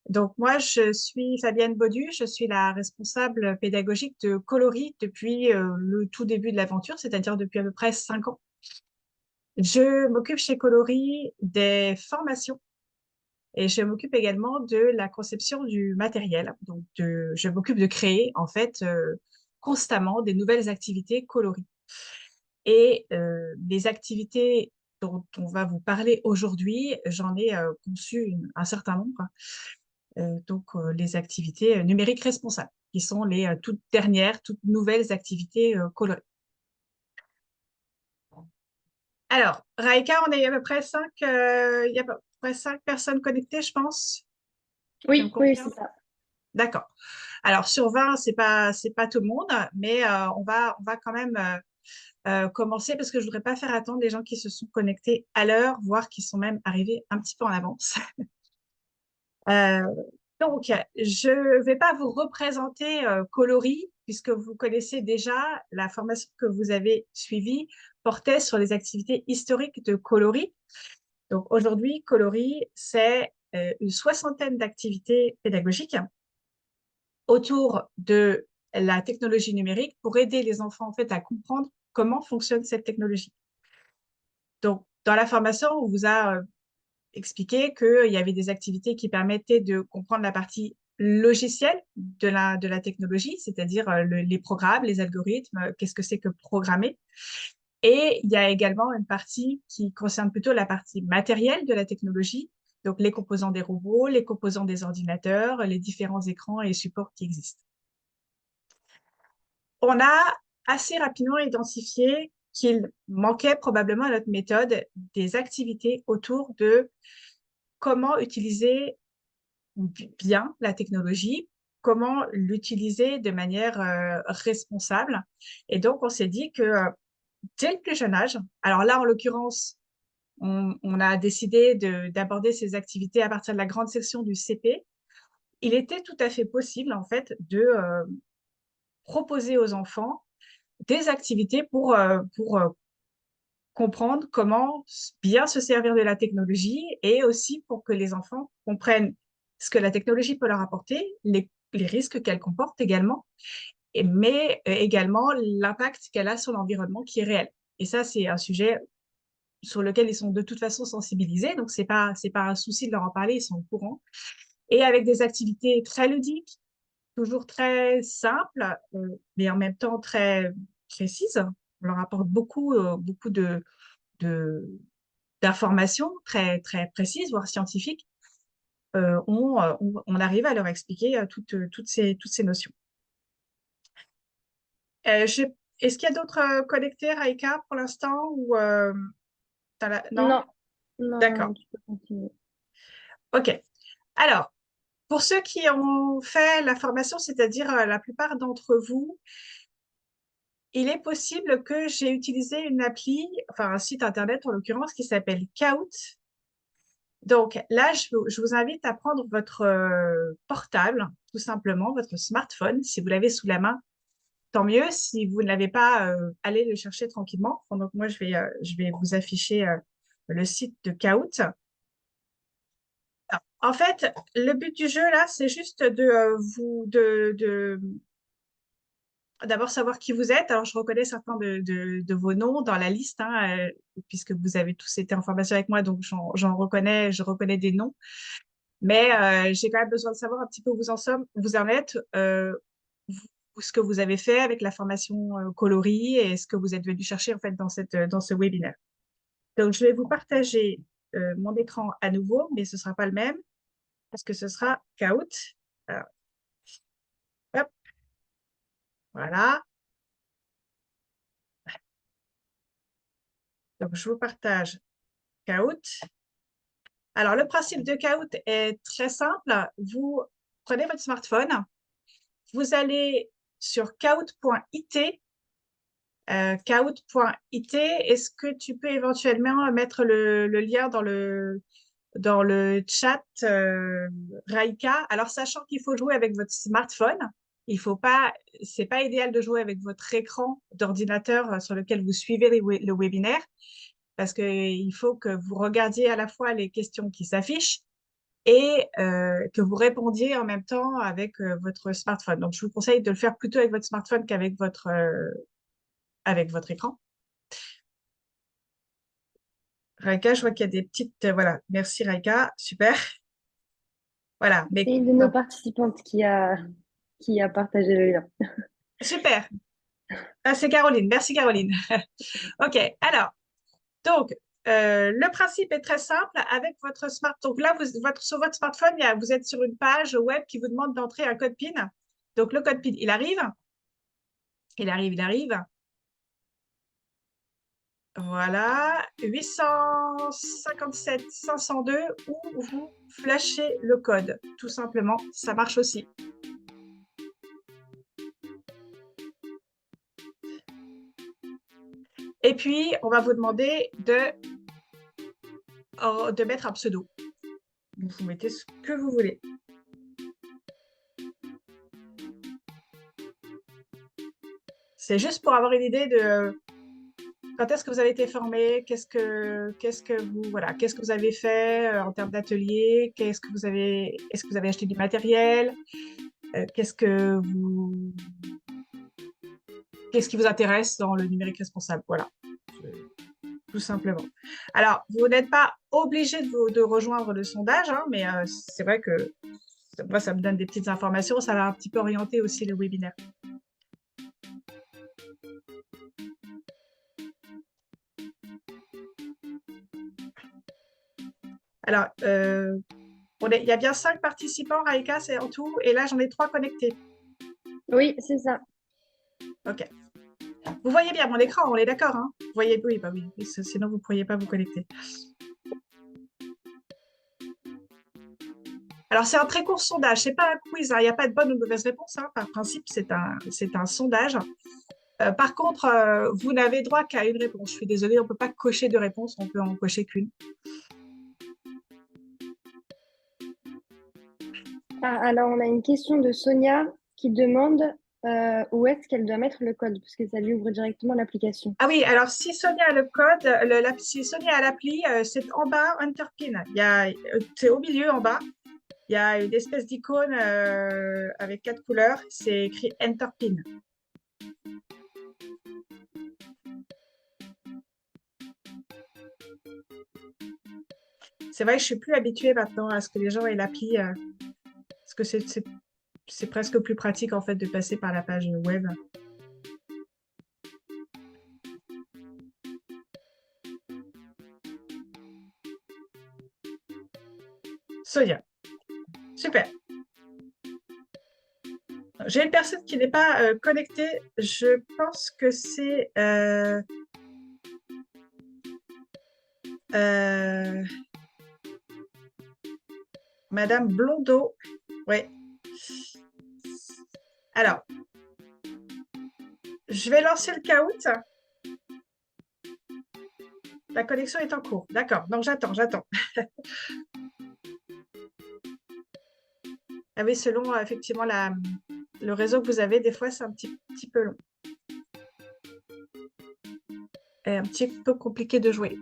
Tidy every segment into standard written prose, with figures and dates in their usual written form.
Donc, moi, je suis Fabienne Baudu, je suis la responsable pédagogique de Coloris depuis le tout début de l'aventure, c'est-à-dire depuis à peu près 5 ans. Je m'occupe chez Coloris des formations et je m'occupe également de la conception du matériel. Donc, je m'occupe de créer, en fait, constamment des nouvelles activités Coloris. Et les activités dont on va vous parler aujourd'hui, j'en ai conçu un certain nombre. Les activités numériques responsables, qui sont les toutes dernières, toutes nouvelles activités colorées. Alors, Raïka, on est à peu près il y a à peu près 5 personnes connectées, je pense. Tu me Oui, oui, c'est confirmes? ça. D'accord. Alors, sur 20, c'est pas tout le monde, mais on va quand même commencer parce que je voudrais pas faire attendre les gens qui se sont connectés à l'heure, voire qui sont même arrivés un petit peu en avance. Euh, donc, je ne vais pas vous représenter Coloris, puisque vous connaissez déjà la formation que vous avez suivie portait sur les activités historiques de Coloris. Donc, aujourd'hui, Coloris, c'est une soixantaine d'activités pédagogiques autour de la technologie numérique pour aider les enfants en fait à comprendre comment fonctionne cette technologie. Donc, dans la formation, on vous a expliqué qu'il y avait des activités qui permettaient de comprendre la partie logicielle de la technologie, c'est-à-dire les programmes, les algorithmes, qu'est-ce que c'est que programmer. Et il y a également une partie qui concerne plutôt la partie matérielle de la technologie, donc les composants des robots, les composants des ordinateurs, les différents écrans et supports qui existent. On a assez rapidement identifié qu'il manquait probablement à notre méthode des activités autour de comment utiliser bien la technologie, comment l'utiliser de manière responsable. Et donc, on s'est dit que dès le plus jeune âge, alors là, en l'occurrence, on a décidé d'aborder ces activités à partir de la grande section du CP. Il était tout à fait possible, en fait, de proposer aux enfants des activités pour comprendre comment bien se servir de la technologie et aussi pour que les enfants comprennent ce que la technologie peut leur apporter, les risques qu'elle comporte également, mais également l'impact qu'elle a sur l'environnement qui est réel. Et ça, c'est un sujet sur lequel ils sont de toute façon sensibilisés, donc c'est pas un souci de leur en parler, ils sont au courant. Et avec des activités très ludiques, toujours très simples, mais en même temps très précises. On leur apporte beaucoup de, d'informations très, très précises, voire scientifiques, on arrive à leur expliquer toutes ces notions. Euh, je- Est-ce qu'il y a d'autres connectés, Raïka, pour l'instant ou Non? Non, non, non, D'accord. non, tu peux continuer. OK. Alors, pour ceux qui ont fait la formation, c'est-à-dire la plupart d'entre vous, il est possible que j'ai utilisé une appli, enfin un site internet en l'occurrence, qui s'appelle Kahoot. Donc là, je vous invite à prendre votre portable, tout simplement, votre smartphone, si vous l'avez sous la main. Tant mieux. Si vous ne l'avez pas, allez le chercher tranquillement. Pendant que moi, je vais vous afficher le site de Kahoot. Alors, en fait, le but du jeu, là, c'est juste d'abord savoir qui vous êtes. Alors, je reconnais certains de vos noms dans la liste, hein, puisque vous avez tous été en formation avec moi, donc je reconnais des noms. Mais j'ai quand même besoin de savoir un petit peu où vous en êtes, ce que vous avez fait avec la formation Coloris et ce que vous êtes venu chercher en fait dans ce webinaire. Donc, je vais vous partager mon écran à nouveau, mais ce ne sera pas le même parce que ce sera Kahoot. Alors, hop, voilà. Donc, je vous partage Kahoot. Alors, le principe de Kahoot est très simple. Vous prenez votre smartphone, vous allez sur kahoot.it. Kahoot.it, est-ce que tu peux éventuellement mettre le lien dans le chat, Raika? Alors, sachant qu'il faut jouer avec votre smartphone, il faut pas, c'est pas idéal de jouer avec votre écran d'ordinateur sur lequel vous suivez le webinaire, parce qu'il faut que vous regardiez à la fois les questions qui s'affichent et que vous répondiez en même temps avec votre smartphone. Donc, je vous conseille de le faire plutôt avec votre smartphone qu'avec avec votre écran. Raika, je vois qu'il y a des petites... voilà, merci Raika, super. Voilà, C'est mais une de nos participantes qui a partagé le lien. super. Ah, c'est Caroline, merci Caroline. OK, alors, donc, le principe est très simple avec votre smartphone. Donc là, sur votre smartphone, vous êtes sur une page web qui vous demande d'entrer un code PIN. Donc, le code PIN, il arrive. Il arrive, il arrive. Voilà, 857 502 où vous flashez le code. Tout simplement, ça marche aussi. Et puis, on va vous demander de mettre un pseudo. Vous mettez ce que vous voulez. C'est juste pour avoir une idée de quand est-ce que vous avez été formé, qu'est-ce que vous avez fait en termes d'atelier, est-ce que vous avez acheté du matériel, qu'est-ce qui vous intéresse dans le numérique responsable, voilà, tout simplement. Alors, vous n'êtes pas obligé de rejoindre le sondage, hein, mais c'est vrai que moi, ça me donne des petites informations, ça va un petit peu orienter aussi le webinaire. Alors, il y a bien 5 participants, Raïka, c'est en tout, et là, j'en ai 3 connectés. Oui, c'est ça. OK. Vous voyez bien mon écran, on est d'accord, hein? Vous voyez, oui, bah oui, sinon vous ne pourriez pas vous connecter. Alors, c'est un très court sondage, c'est pas un quiz, hein, il n'y a pas de bonne ou de mauvaise réponse, hein. Par principe, c'est un sondage. Par contre, vous n'avez droit qu'à une réponse. Je suis désolée, on ne peut pas cocher deux réponses, on peut en cocher qu'une. Ah, alors, on a une question de Sonia qui demande où est-ce qu'elle doit mettre le code, parce que ça lui ouvre directement l'application. Ah oui, alors si Sonia a le code, si Sonia a l'appli, c'est en bas, Enterpin. C'est au milieu en bas. Il y a une espèce d'icône avec 4 couleurs. C'est écrit Enterpin. C'est vrai que je suis plus habituée maintenant à ce que les gens aient l'appli, parce que c'est presque plus pratique en fait de passer par la page web. Sonia, super. J'ai une personne qui n'est pas connectée. Je pense que c'est euh, Madame Blondeau. Ouais. Alors, je vais lancer le caout. La connexion est en cours. D'accord. Donc, j'attends. Ah oui, selon effectivement le réseau que vous avez, des fois, c'est un petit peu long. Et un petit peu compliqué de jouer.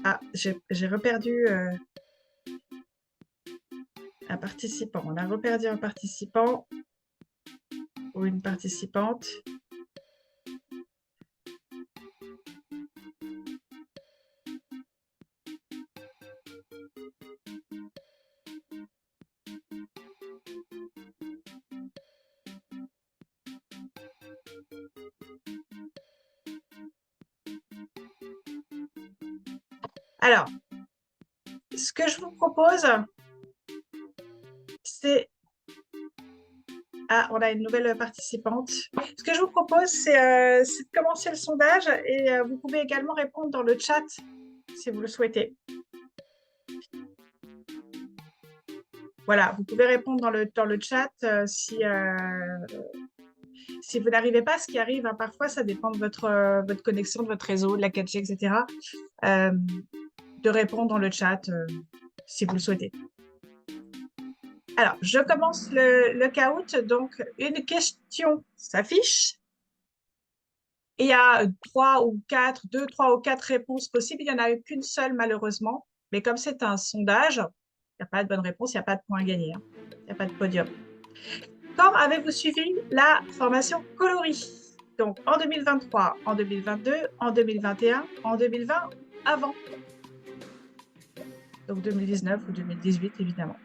Ah, j'ai reperdu un participant. On a reperdu un participant ou une participante. Alors, ce que je vous propose, Ah, on a une nouvelle participante. Ce que je vous propose, c'est de commencer le sondage et vous pouvez également répondre dans le chat si vous le souhaitez. Voilà, vous pouvez répondre dans le chat si vous n'arrivez pas, ce qui arrive, hein, parfois, ça dépend de votre connexion, de votre réseau, de la 4G, etc. euh, de répondre dans le chat si vous le souhaitez. Alors, je commence le count. Donc, une question s'affiche. Et il y a deux, trois ou quatre réponses possibles. Il n'y en a qu'une seule, malheureusement. Mais comme c'est un sondage, il n'y a pas de bonne réponse, il n'y a pas de point à gagner. Hein. Il n'y a pas de podium. Quand avez-vous suivi la formation coloris? Donc, en 2023, en 2022, en 2021, en 2020, avant. Donc, 2019 ou 2018, évidemment.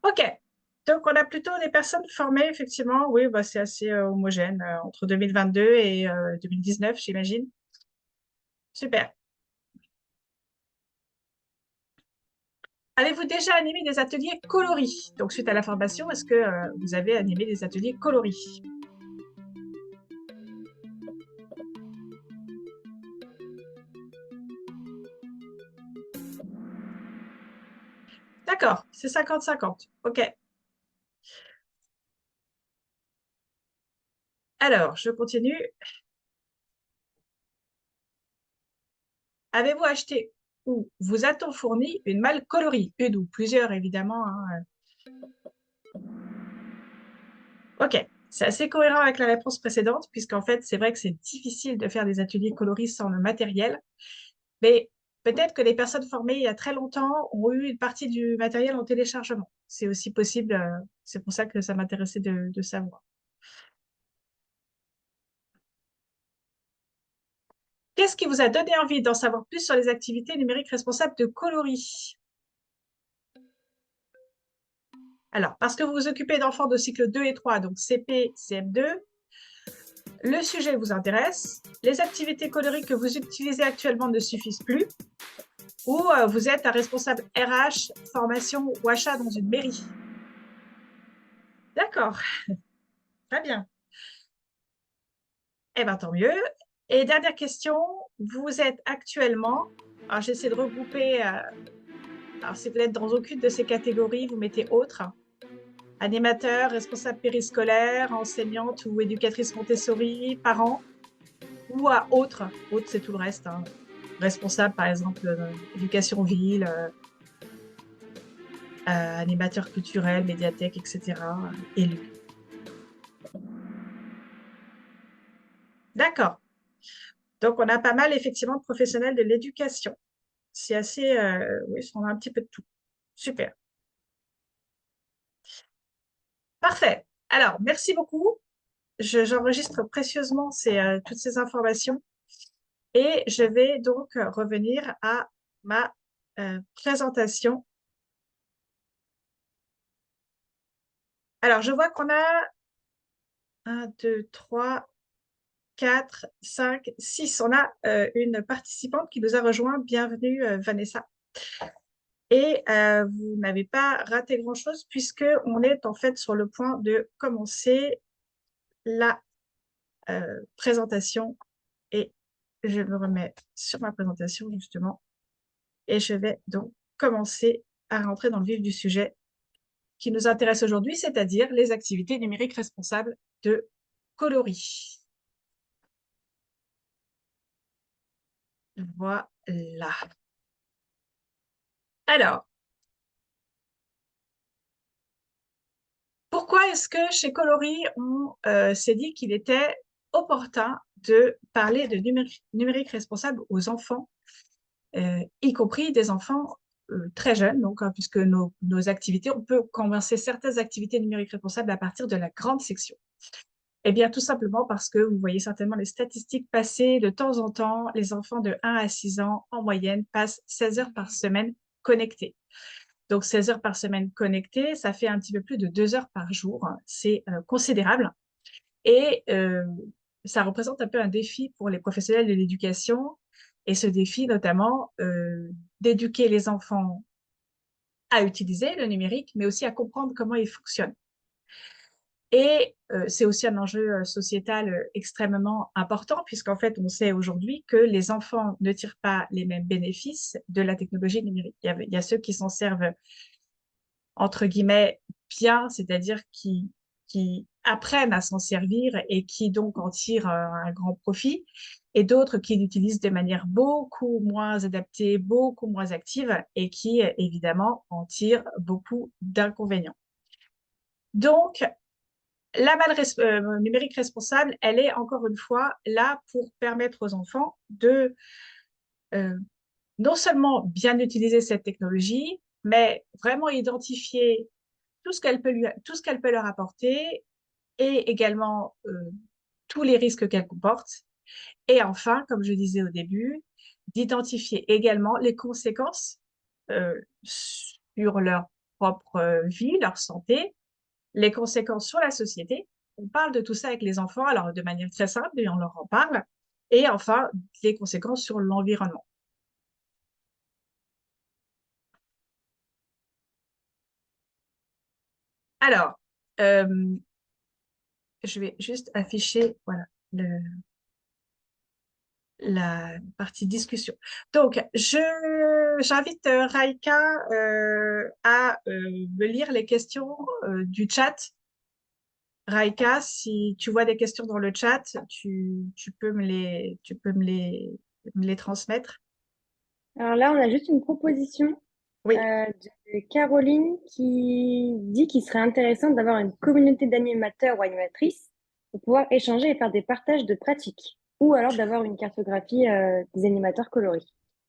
OK. Donc, on a plutôt des personnes formées, effectivement. Oui, bah, c'est assez homogène entre 2022 et 2019, j'imagine. Super. Avez-vous déjà animé des ateliers coloris? Donc, suite à la formation, est-ce que vous avez animé des ateliers coloris? D'accord, c'est 50-50. OK. Alors, je continue. Avez-vous acheté ou vous a-t-on fourni une malle coloris? Une ou plusieurs, évidemment. Hein. OK. C'est assez cohérent avec la réponse précédente, puisqu'en fait, c'est vrai que c'est difficile de faire des ateliers coloris sans le matériel. Mais peut-être que les personnes formées il y a très longtemps ont eu une partie du matériel en téléchargement. C'est aussi possible. C'est pour ça que ça m'intéressait de savoir. Qu'est-ce qui vous a donné envie d'en savoir plus sur les activités numériques responsables de coloris? Alors, parce que vous vous occupez d'enfants de cycle 2 et 3, donc CP, CM2, le sujet vous intéresse, les activités coloriques que vous utilisez actuellement ne suffisent plus, ou vous êtes un responsable RH, formation ou achat dans une mairie. D'accord, très bien. Eh bien, tant mieux. Et dernière question, vous êtes actuellement, alors j'essaie de regrouper, alors si vous êtes dans aucune de ces catégories, vous mettez autre, animateur, responsable périscolaire, enseignante ou éducatrice Montessori, parent, ou à autre, autre c'est tout le reste, hein. Responsable par exemple éducation ville, animateur culturel, médiathèque, etc., élu. D'accord. Donc, on a pas mal, effectivement, de professionnels de l'éducation. C'est assez, oui, on a un petit peu de tout. Super. Parfait. Alors, merci beaucoup. J'enregistre précieusement toutes ces informations et je vais donc revenir à ma présentation. Alors, je vois qu'on a 1, 2, 3, 4, 5, 6. On a une participante qui nous a rejoint. Bienvenue, Vanessa. Et vous n'avez pas raté grand-chose puisque on est en fait sur le point de commencer la présentation. Et je me remets sur ma présentation justement. Et je vais donc commencer à rentrer dans le vif du sujet qui nous intéresse aujourd'hui, c'est-à-dire les activités numériques responsables de coloris. Voilà. Alors, pourquoi est-ce que chez Coloris, on s'est dit qu'il était opportun de parler de numérique responsable aux enfants, y compris des enfants très jeunes, donc, hein, puisque nos activités, on peut commencer certaines activités numériques responsables à partir de la grande section. Eh bien, tout simplement parce que vous voyez certainement les statistiques passer de temps en temps, les enfants de 1 à 6 ans, en moyenne, passent 16 heures par semaine connectés. Donc, 16 heures par semaine connectées, ça fait un petit peu plus de 2 heures par jour. C'est considérable. Et ça représente un peu un défi pour les professionnels de l'éducation. Et ce défi, notamment, d'éduquer les enfants à utiliser le numérique, mais aussi à comprendre comment il fonctionne. Et c'est aussi un enjeu sociétal extrêmement important, puisqu'en fait, on sait aujourd'hui que les enfants ne tirent pas les mêmes bénéfices de la technologie numérique. Il y a ceux qui s'en servent, entre guillemets, bien, c'est-à-dire qui apprennent à s'en servir et qui donc en tirent un grand profit, et d'autres qui l'utilisent de manière beaucoup moins adaptée, beaucoup moins active, et qui, évidemment, en tirent beaucoup d'inconvénients. Donc, la balle numérique responsable, elle est encore une fois là pour permettre aux enfants de euh, non seulement bien utiliser cette technologie, mais vraiment identifier tout ce qu'elle peut leur apporter et également tous les risques qu'elle comporte. Et enfin, comme je disais au début, d'identifier également les conséquences sur leur propre vie, leur santé, les conséquences sur la société. On parle de tout ça avec les enfants, alors de manière très simple, et on leur en parle. Et enfin, les conséquences sur l'environnement. Alors, euh, je vais juste afficher voilà, la partie discussion. Donc, j'invite Raïka à me lire les questions du chat. Raïka, si tu vois des questions dans le chat, tu peux me les transmettre. Alors là, on a juste une proposition Oui. de Caroline qui dit qu'il serait intéressant d'avoir une communauté d'animateurs ou animatrices pour pouvoir échanger et faire des partages de pratiques, ou alors d'avoir une cartographie des animateurs colorés.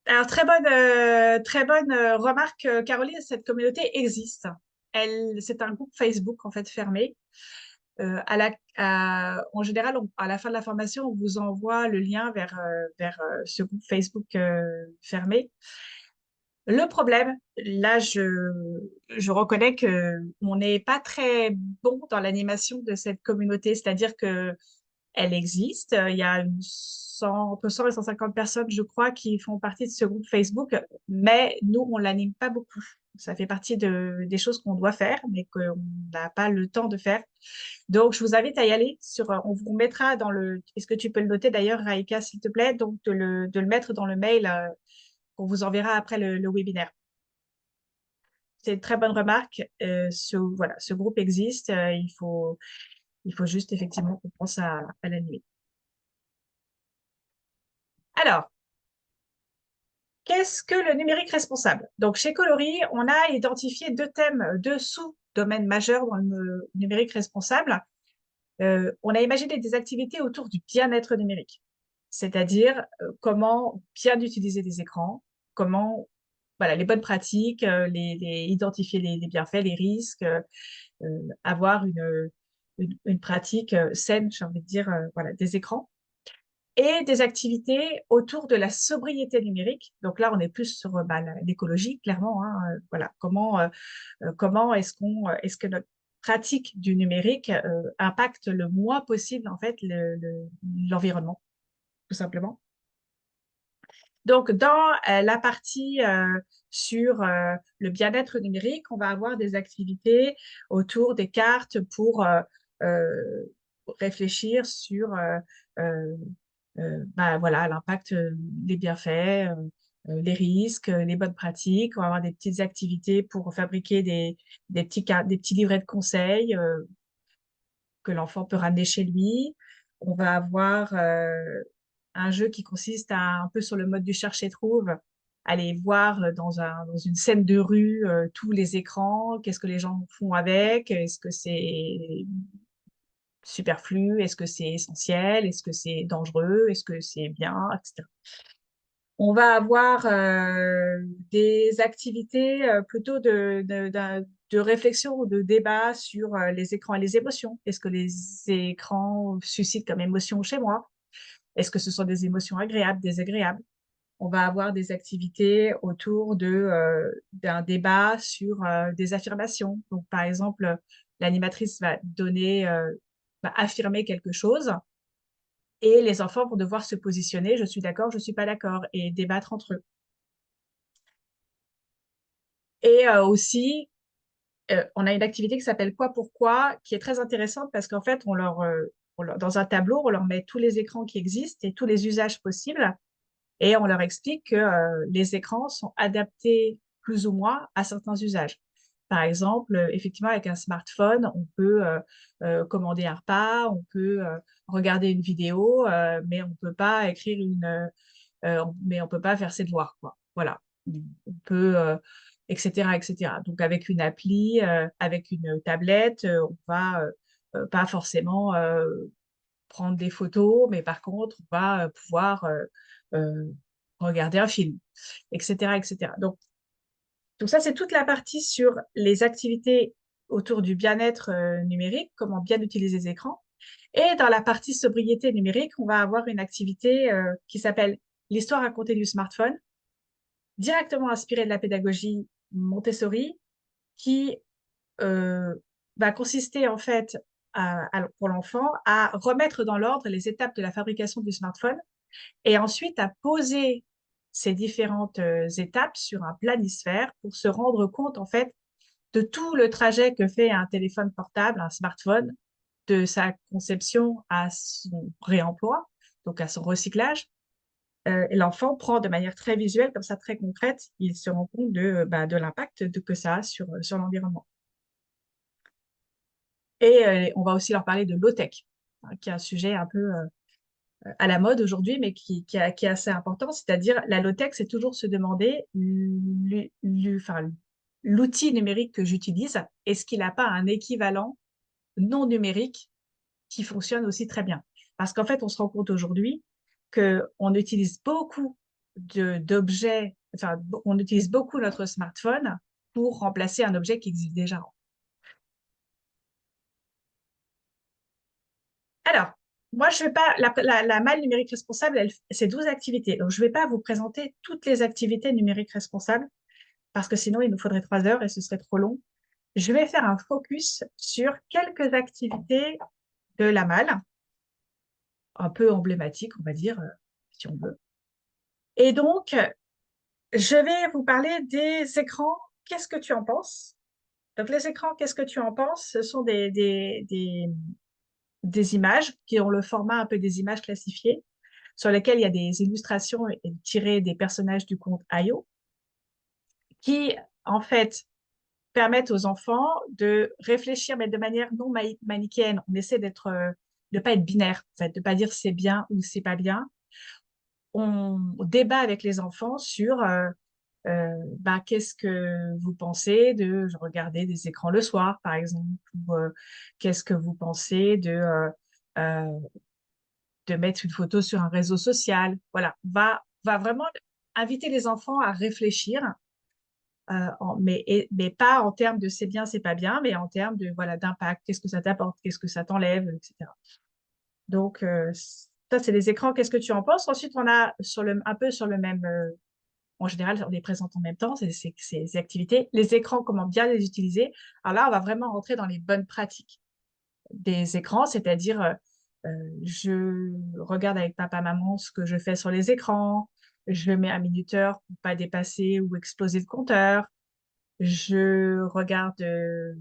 Alors, très bonne remarque, Caroline. Cette communauté existe. C'est un groupe Facebook en fait fermé. En général, à la fin de la formation, on vous envoie le lien vers ce groupe Facebook fermé. Le problème, là, je reconnais que on n'est pas très bon dans l'animation de cette communauté, c'est-à-dire que elle existe. Il y a entre 100 et 150 personnes, je crois, qui font partie de ce groupe Facebook, mais nous, on l'anime pas beaucoup. Ça fait partie des choses qu'on doit faire, mais qu'on n'a pas le temps de faire. Donc, je vous invite à y aller on vous mettra est-ce que tu peux le noter d'ailleurs, Raïka, s'il te plaît, donc de le mettre dans le mail qu'on vous enverra après le webinaire. C'est une très bonne remarque. Voilà, ce groupe existe. Il faut juste effectivement qu'on pense à l'animer. Alors, qu'est-ce que le numérique responsable? Donc, chez Coloris, on a identifié deux thèmes, deux sous-domaines majeurs dans le numérique responsable. On a imaginé des activités autour du bien-être numérique, c'est-à-dire comment bien utiliser des écrans, comment, voilà, les bonnes pratiques, identifier les bienfaits, les risques, avoir une pratique saine, j'ai envie de dire, voilà, des écrans et des activités autour de la sobriété numérique. Donc là, on est plus sur l'écologie, clairement. Hein, voilà, comment est-ce que notre pratique du numérique impacte le moins possible en fait l'environnement, tout simplement. Donc, dans la partie sur le bien-être numérique, on va avoir des activités autour des cartes pour réfléchir sur euh, voilà, l'impact, les bienfaits, les risques, les bonnes pratiques. On va avoir des petites activités pour fabriquer des petits livrets de conseils que l'enfant peut ramener chez lui. On va avoir un jeu qui consiste un peu sur le mode du cherche et trouve, aller voir dans une scène de rue tous les écrans, qu'est-ce que les gens font avec, est-ce que c'est superflu, est-ce que c'est essentiel, est-ce que c'est dangereux, est-ce que c'est bien, etc. On va avoir des activités plutôt de réflexion ou de débat sur les écrans et les émotions. Est-ce que les écrans suscitent comme émotion chez moi? Est-ce que ce sont des émotions agréables, désagréables? On va avoir des activités autour d'un débat sur des affirmations. Donc, par exemple, l'animatrice va affirmer quelque chose et les enfants vont devoir se positionner, je suis d'accord, je suis pas d'accord, et débattre entre eux. Et aussi, on a une activité qui s'appelle Quoi pourquoi, qui est très intéressante parce qu'en fait, dans un tableau, on leur met tous les écrans qui existent et tous les usages possibles et on leur explique que les écrans sont adaptés plus ou moins à certains usages. Par exemple, effectivement, avec un smartphone, on peut commander un repas, on peut regarder une vidéo, mais on peut pas écrire mais on peut pas faire ses devoirs, quoi. Voilà. On peut, etc., etc. Donc, avec une appli, avec une tablette, on va pas forcément prendre des photos, mais par contre, on va pouvoir euh, regarder un film, etc., etc. Donc ça, c'est toute la partie sur les activités autour du bien-être numérique, comment bien utiliser les écrans. Et dans la partie sobriété numérique, on va avoir une activité qui s'appelle l'histoire racontée du smartphone, directement inspirée de la pédagogie Montessori, qui euh, va consister en fait pour l'enfant à remettre dans l'ordre les étapes de la fabrication du smartphone et ensuite à poser ces différentes étapes sur un planisphère pour se rendre compte en fait de tout le trajet que fait un téléphone portable, un smartphone, de sa conception à son réemploi, donc à son recyclage. Et l'enfant prend de manière très visuelle, comme ça très concrète, il se rend compte de l'impact que ça a sur l'environnement. Et on va aussi leur parler de low-tech, hein, qui est un sujet un peu à la mode aujourd'hui, mais qui est assez important. C'est-à-dire, la low-tech, c'est toujours se demander enfin, l'outil numérique que j'utilise, est-ce qu'il n'a pas un équivalent non numérique qui fonctionne aussi très bien? Parce qu'en fait, on se rend compte aujourd'hui qu'on utilise beaucoup d'objets, enfin, on utilise beaucoup notre smartphone pour remplacer un objet qui existe déjà. Alors, moi, je vais pas, la malle numérique responsable, c'est 12 activités. Donc, je ne vais pas vous présenter toutes les activités numériques responsables parce que sinon, il nous faudrait 3 heures et ce serait trop long. Je vais faire un focus sur quelques activités de la malle, un peu emblématiques, on va dire, si on veut. Et donc, je vais vous parler des écrans. Qu'est-ce que tu en penses? Donc, les écrans, qu'est-ce que tu en penses? Ce sont des images qui ont le format un peu des images classifiées, sur lesquelles il y a des illustrations tirées des personnages du conte Ayo, qui, en fait, permettent aux enfants de réfléchir, mais de manière non manichéenne. On essaie de pas être binaire, en fait, de pas dire c'est bien ou c'est pas bien. On débat avec les enfants sur bah, qu'est-ce que vous pensez de regarder des écrans le soir, par exemple, ou qu'est-ce que vous pensez euh, de mettre une photo sur un réseau social. Voilà, va vraiment inviter les enfants à réfléchir, mais pas en termes de c'est bien, c'est pas bien, mais en termes de voilà d'impact, qu'est-ce que ça t'apporte, qu'est-ce que ça t'enlève, etc. Donc, ça, c'est les écrans. Qu'est-ce que tu en penses? Ensuite, on a un peu sur le même, en général, on les présente en même temps, ces activités. Les écrans, comment bien les utiliser. Alors là, on va vraiment rentrer dans les bonnes pratiques des écrans, c'est-à-dire je regarde avec papa, maman ce que je fais sur les écrans, je mets un minuteur pour pas dépasser ou exploser le compteur, je regarde, euh,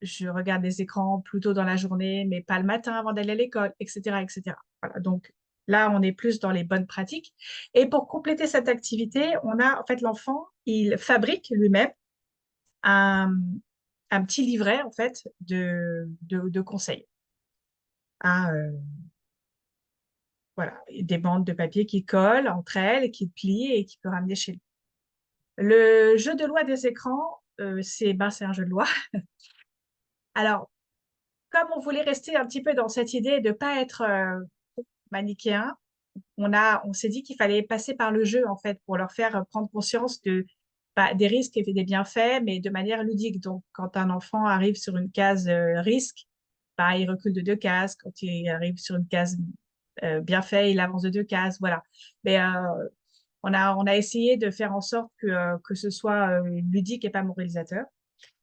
je regarde les écrans plutôt dans la journée, mais pas le matin avant d'aller à l'école, etc., etc. Voilà, donc là, on est plus dans les bonnes pratiques. Et pour compléter cette activité, on a en fait l'enfant, il fabrique lui-même un, un petit livret en fait de conseils à voilà, des bandes de papier qui collent entre elles et qui plient et qui peut ramener chez lui. Le jeu de loi des écrans, c'est un jeu de loi. Alors, comme on voulait rester un petit peu dans cette idée de ne pas être manichéen, on s'est dit qu'il fallait passer par le jeu, en fait, pour leur faire prendre conscience des risques et des bienfaits, mais de manière ludique. Donc, quand un enfant arrive sur une case risque, bah, il recule de 2 cases. Quand il arrive sur une case bienfait, il avance de 2 cases. Voilà. Mais on a essayé de faire en sorte que ce soit ludique et pas moralisateur.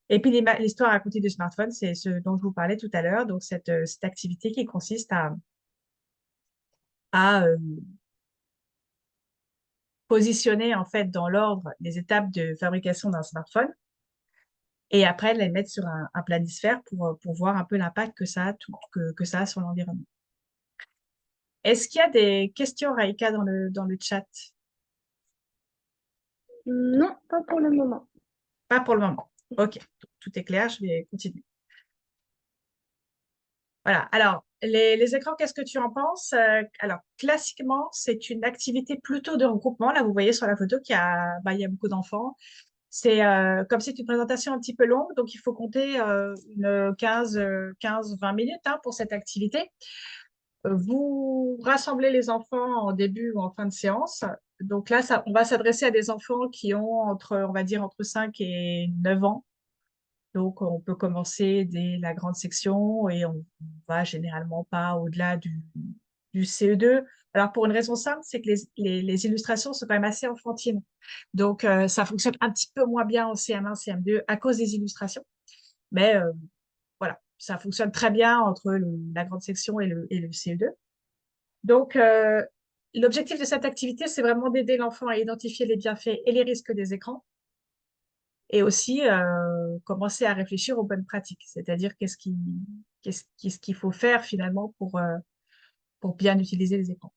Et puis, l'histoire à côté du smartphone, c'est ce dont je vous parlais tout à l'heure. Donc, cette activité qui consiste à positionner en fait dans l'ordre les étapes de fabrication d'un smartphone et après les mettre sur un planisphère pour voir un peu l'impact que ça a sur l'environnement. Est-ce qu'il y a des questions, Raïka, dans le chat? Non, pas pour le moment. Pas pour le moment. OK, tout est clair, je vais continuer. Voilà. Alors, les écrans, qu'est-ce que tu en penses? Alors, classiquement, c'est une activité plutôt de regroupement. Là, vous voyez sur la photo il y a beaucoup d'enfants. C'est comme c'est une présentation un petit peu longue, donc il faut compter une 15-20 minutes hein, pour cette activité. Vous rassemblez les enfants en début ou en fin de séance. Donc là, on va s'adresser à des enfants qui ont on va dire, entre 5 et 9 ans. Donc, on peut commencer dès la grande section et on va généralement pas au-delà du CE2. Alors, pour une raison simple, c'est que les illustrations sont quand même assez enfantines. Donc, ça fonctionne un petit peu moins bien en CM1, CM2 à cause des illustrations. Mais voilà, ça fonctionne très bien entre la grande section et le CE2. Donc, l'objectif de cette activité, c'est vraiment d'aider l'enfant à identifier les bienfaits et les risques des écrans et aussi commencer à réfléchir aux bonnes pratiques, c'est-à-dire qu'est-ce qu'il faut faire finalement pour bien utiliser les écrans.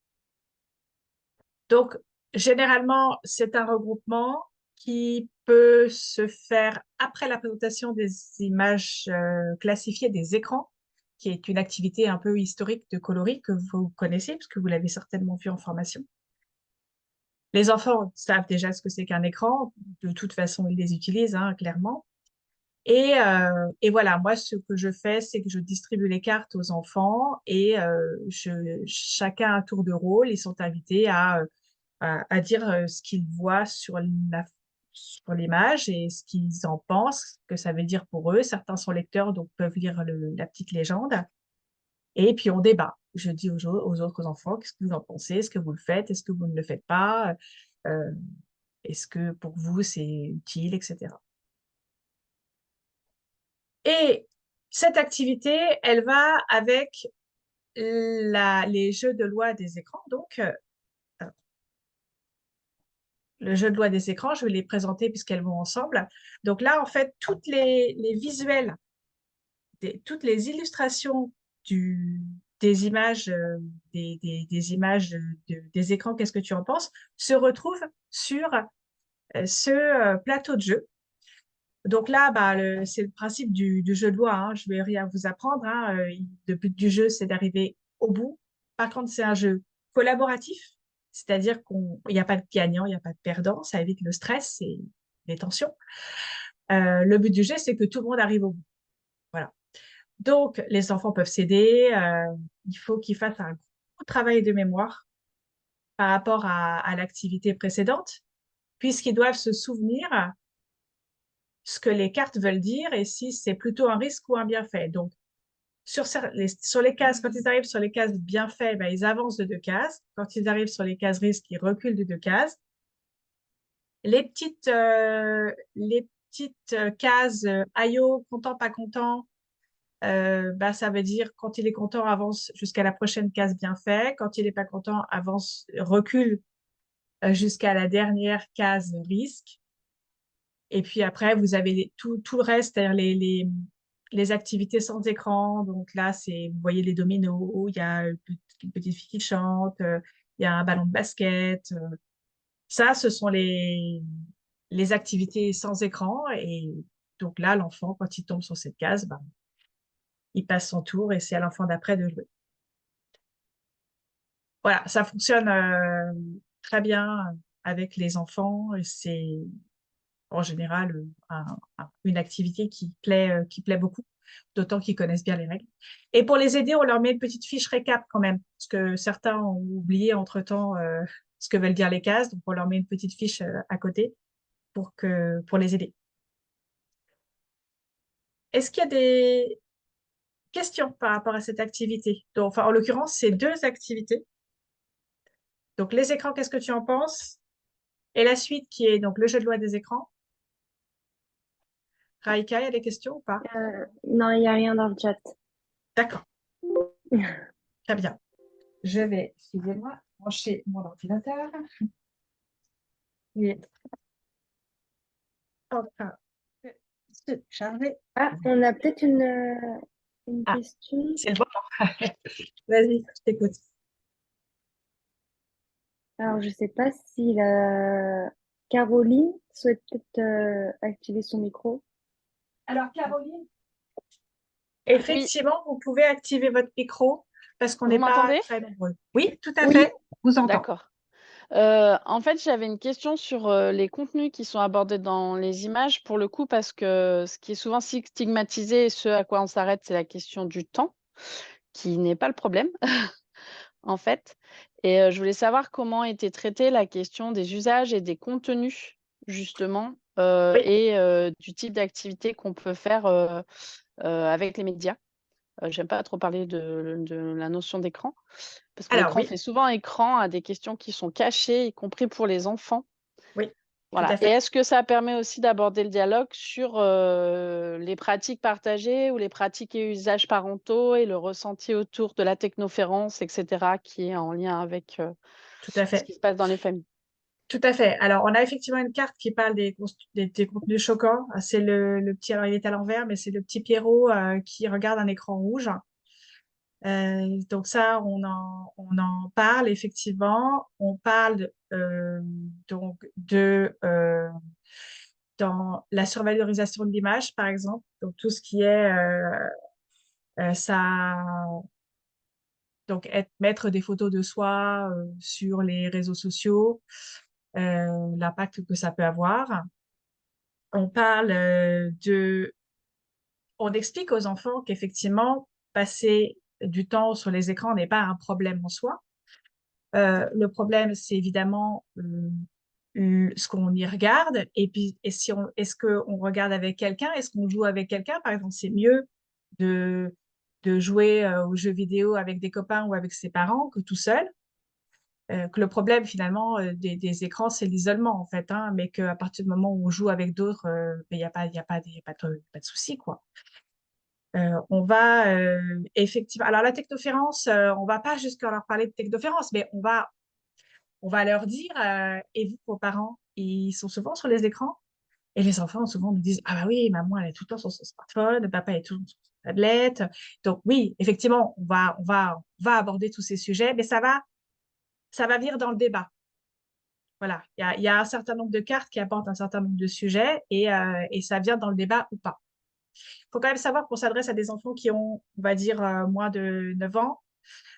Donc, généralement, c'est un regroupement qui peut se faire après la présentation des images classifiées des écrans, qui est une activité un peu historique de coloris que vous connaissez, parce que vous l'avez certainement vu en formation. Les enfants savent déjà ce que c'est qu'un écran. De toute façon, ils les utilisent, hein, clairement. Et voilà, moi, ce que je fais, c'est que je distribue les cartes aux enfants et chacun à tour de rôle, ils sont invités à dire ce qu'ils voient sur l'image et ce qu'ils en pensent, ce que ça veut dire pour eux. Certains sont lecteurs, donc peuvent lire la petite légende. Et puis, on débat. Je dis aux autres enfants, qu'est-ce que vous en pensez? Est-ce que vous le faites? Est-ce que vous ne le faites pas? Euh, Est-ce que pour vous, c'est utile, etc. Et cette activité, elle va avec les jeux de loi des écrans. Donc, le jeu de loi des écrans, je vais les présenter puisqu'elles vont ensemble. Donc là, en fait, toutes les visuels, toutes les illustrations des images, des images des écrans, qu'est-ce que tu en penses, se retrouvent sur ce plateau de jeu. Donc là, bah, c'est le principe du jeu de loi. Hein. Je vais rien vous apprendre. Hein. Le but du jeu, c'est d'arriver au bout. Par contre, c'est un jeu collaboratif, c'est-à-dire qu'il n'y a pas de gagnant, il n'y a pas de perdant. Ça évite le stress et les tensions. Le but du jeu, c'est que tout le monde arrive au bout. Voilà. Donc, les enfants peuvent s'aider. Il faut qu'ils fassent un gros travail de mémoire par rapport à l'activité précédente, puisqu'ils doivent se souvenir ce que les cartes veulent dire et si c'est plutôt un risque ou un bienfait. Donc, sur les cases, quand ils arrivent sur les cases bienfaits, ben, ils avancent de 2 cases. Quand ils arrivent sur les cases risques, ils reculent de 2 cases. Les petites cases IO, content, pas content, ben, ça veut dire quand il est content, avance jusqu'à la prochaine case bienfait. Quand il n'est pas content, avance, recule jusqu'à la dernière case risque. Et puis après, vous avez tout le reste, c'est-à-dire les activités sans écran. Donc là, vous voyez les dominos, il y a une petite fille qui chante, il y a un ballon de basket. Ça, ce sont les activités sans écran. Et donc là, l'enfant, quand il tombe sur cette case, ben, il passe son tour et c'est à l'enfant d'après de jouer. Voilà, ça fonctionne très bien avec les enfants. Et c'est en général une activité qui plaît beaucoup, d'autant qu'ils connaissent bien les règles. Et pour les aider, on leur met une petite fiche récap quand même, parce que certains ont oublié entre-temps ce que veulent dire les cases, donc on leur met une petite fiche à côté pour les aider. Est-ce qu'il y a des questions par rapport à cette activité? Donc, enfin, en l'occurrence, c'est 2 activités. Donc, les écrans, qu'est-ce que tu en penses? Et la suite qui est donc le jeu de loi des écrans. Raïka, il y a des questions ou pas? Non, il n'y a rien dans le chat. D'accord, très bien. Je vais, excusez-moi, brancher mon ordinateur. Et enfin, Chargé. Ah, on a peut-être une Ah, question. c'est le moment. Vas-y, je t'écoute. Alors, je sais pas si Caroline souhaite peut-être activer son micro. Alors, Caroline, Oui, effectivement, vous pouvez activer votre micro parce qu'on vous n'est pas m'entendez? très nombreux. Oui, tout à Oui, fait. Je vous entends. D'accord. En fait, j'avais une question sur, les contenus qui sont abordés dans les images, pour le coup, parce que ce qui est souvent stigmatisé et ce à quoi on s'arrête, c'est la question du temps, qui n'est pas le problème, en fait. Et je voulais savoir comment était traitée la question des usages et des contenus, justement, Oui, et du type d'activité qu'on peut faire, avec les médias. J'aime pas trop parler de la notion d'écran, parce que alors l'écran oui, fait souvent écran à des questions qui sont cachées, y compris pour les enfants. oui, tout Voilà, à et fait. est-ce que ça permet aussi d'aborder le dialogue sur, les pratiques partagées ou les pratiques et usages parentaux et le ressenti autour de la technoférence et cetera, qui est en lien avec, Tout à ce fait. qui se passe dans les familles? Tout à fait. Alors, on a effectivement une carte qui parle des contenus choquants. C'est le petit, alors il est à l'envers, mais c'est le petit Pierrot qui regarde un écran rouge. Donc ça, on en parle effectivement. On parle donc de dans la survalorisation de l'image, par exemple. Donc tout ce qui est ça, donc mettre des photos de soi sur les réseaux sociaux, l'impact que ça peut avoir. On parle on explique aux enfants qu'effectivement, passer du temps sur les écrans n'est pas un problème en soi. Le problème, c'est évidemment ce qu'on y regarde. Et puis, est-ce qu'on regarde avec quelqu'un? Est-ce qu'on joue avec quelqu'un? Par exemple, c'est mieux de, de jouer aux jeux vidéo avec des copains ou avec ses parents que tout seul. Que le problème, finalement, des écrans, c'est l'isolement, en fait, hein, mais qu'à partir du moment où on joue avec d'autres, il n'y a pas, y a pas, y a pas de souci, quoi. On va effectivement. Alors la technoférence, on va pas jusqu'à leur parler de technoférence, mais on va leur dire. Et vous, vos parents, ils sont souvent sur les écrans et les enfants souvent nous disent ah bah oui, maman elle est tout le temps sur son smartphone, papa est toujours sur sa tablette. Donc oui, effectivement, on va aborder tous ces sujets, mais ça va venir dans le débat. Voilà, il y a un certain nombre de cartes qui apportent un certain nombre de sujets et ça vient dans le débat ou pas. Il faut quand même savoir qu'on s'adresse à des enfants qui ont, on va dire, moins de 9 ans.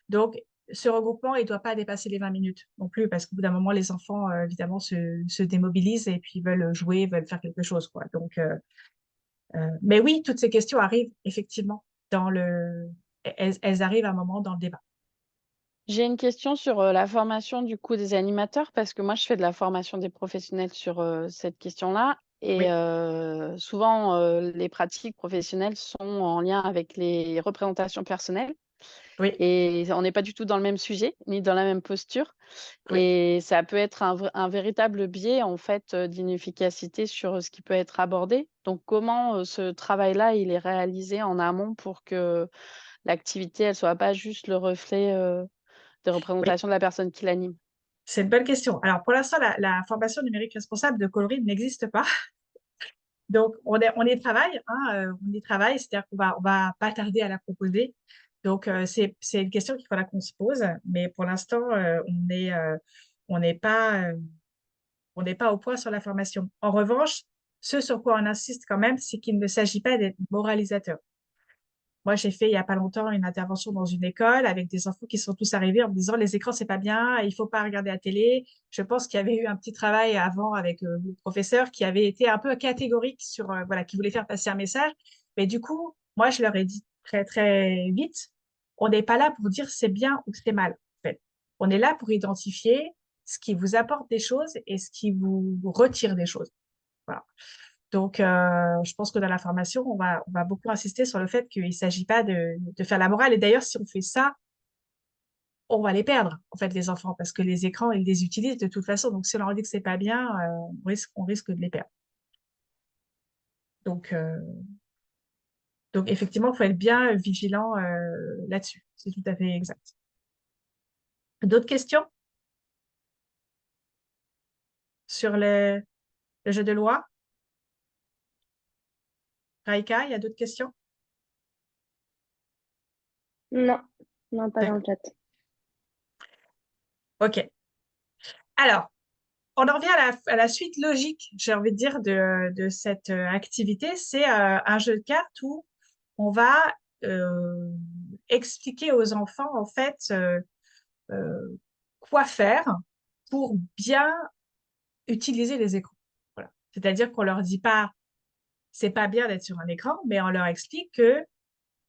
Donc, ce regroupement, il ne doit pas dépasser les 20 minutes non plus, parce qu'au bout d'un moment, les enfants, évidemment, se démobilisent et puis veulent jouer, veulent faire quelque chose, quoi. Donc, mais oui, toutes ces questions arrivent effectivement elles arrivent à un moment dans le débat. J'ai une question sur, la formation du coup des animateurs, parce que moi je fais de la formation des professionnels sur, cette question-là et Oui, souvent, les pratiques professionnelles sont en lien avec les représentations personnelles oui, et on n'est pas du tout dans le même sujet, ni dans la même posture oui, et ça peut être un véritable biais en fait, d'inefficacité sur, ce qui peut être abordé. Donc comment, ce travail-là, il est réalisé en amont pour que l'activité, elle soit pas juste le reflet, des oui. représentations de la personne qui l'anime? C'est une bonne question. Alors, pour l'instant, la formation numérique responsable de Colorine n'existe pas. Donc, on y travaille, hein, on y travaille, c'est-à-dire qu'on va pas tarder à la proposer. Donc, c'est une question qu'il faudra qu'on se pose, mais pour l'instant, on n'est pas, on n'est pas au point sur la formation. En revanche, ce sur quoi on insiste quand même, c'est qu'il ne s'agit pas d'être moralisateur. Moi, j'ai fait il y a pas longtemps une intervention dans une école avec des enfants qui sont tous arrivés en me disant les écrans, c'est pas bien, il faut pas regarder la télé. Je pense qu'il y avait eu un petit travail avant avec le professeur qui avait été un peu catégorique sur, voilà, qui voulait faire passer un message. Mais du coup, moi, je leur ai dit très, très vite, on n'est pas là pour dire c'est bien ou c'est mal, en fait. On est là pour identifier ce qui vous apporte des choses et ce qui vous retire des choses. Voilà. Donc, je pense que dans la formation, on va beaucoup insister sur le fait qu'il ne s'agit pas de faire la morale. Et d'ailleurs, si on fait ça, on va les perdre, en fait, les enfants, parce que les écrans, ils les utilisent de toute façon. Donc, si on leur dit que c'est pas bien, on risque de les perdre. Donc, effectivement, il faut être bien vigilant là-dessus. C'est tout à fait exact. D'autres questions sur le jeu de loi? Raïka, il y a d'autres questions? Non, non, pas dans le D'accord. chat. OK. Alors, on en revient à la suite logique, j'ai envie de dire, de cette activité. C'est un jeu de cartes où on va euh, expliquer aux enfants, en fait, euh, quoi faire pour bien utiliser les écrans. Voilà. C'est-à-dire qu'on leur dit pas, c'est pas bien d'être sur un écran, mais on leur explique que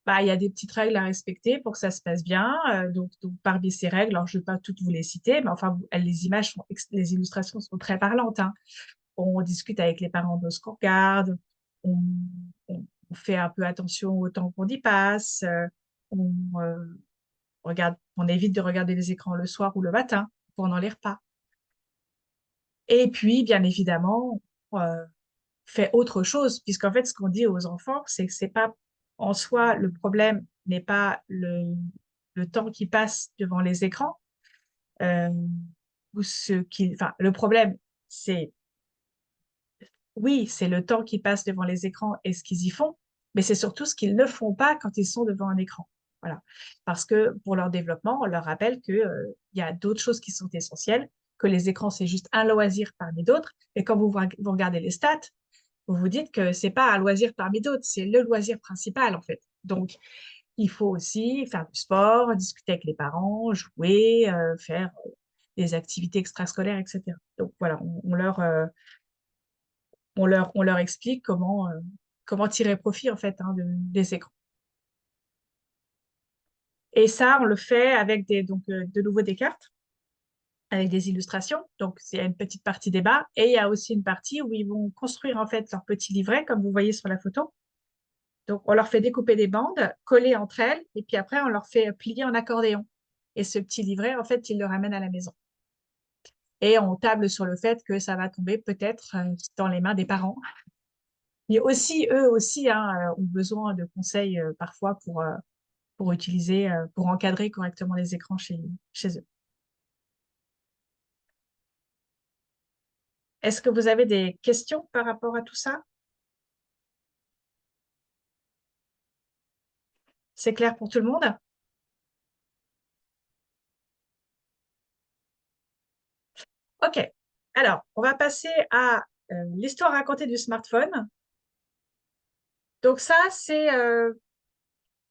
bah, il y a des petites règles à respecter pour que ça se passe bien. Donc, parmi ces règles, alors je ne vais pas toutes vous les citer, mais enfin, les images, les illustrations sont très parlantes, hein. On discute avec les parents de ce qu'on regarde, on, on fait un peu attention au temps qu'on y passe, on, on évite de regarder les écrans le soir ou le matin pendant les repas. Et puis, bien évidemment, euh, fait autre chose, puisqu'en fait, ce qu'on dit aux enfants, c'est que c'est pas en soi, le problème n'est pas le temps qui passe devant les écrans, euh, ou enfin, le problème, c'est, oui, c'est le temps qui passe devant les écrans et ce qu'ils y font, mais c'est surtout ce qu'ils ne font pas quand ils sont devant un écran. Voilà. Parce que pour leur développement, on leur rappelle que, il y a d'autres choses qui sont essentielles, que les écrans, c'est juste un loisir parmi d'autres. Et quand vous regardez les stats, vous vous dites que c'est pas un loisir parmi d'autres, c'est le loisir principal en fait. Donc, il faut aussi faire du sport, discuter avec les parents, jouer, faire des activités extrascolaires, etc. Donc voilà, on leur explique comment tirer profit en fait, hein, des écrans. Et ça, on le fait avec donc de nouveau des cartes, avec des illustrations. Donc, c'est une petite partie débat. Et il y a aussi une partie où ils vont construire en fait leur petit livret, comme vous voyez sur la photo. Donc, on leur fait découper des bandes, coller entre elles, et puis après, on leur fait plier en accordéon. Et ce petit livret, en fait, ils le ramènent à la maison. Et on table sur le fait que ça va tomber peut-être dans les mains des parents. Mais aussi, eux aussi, hein, ont besoin de conseils parfois pour utiliser, pour encadrer correctement les écrans chez eux. Est-ce que vous avez des questions par rapport à tout ça? C'est clair pour tout le monde? OK. Alors, on va passer à l'histoire racontée du smartphone. Donc ça, c'est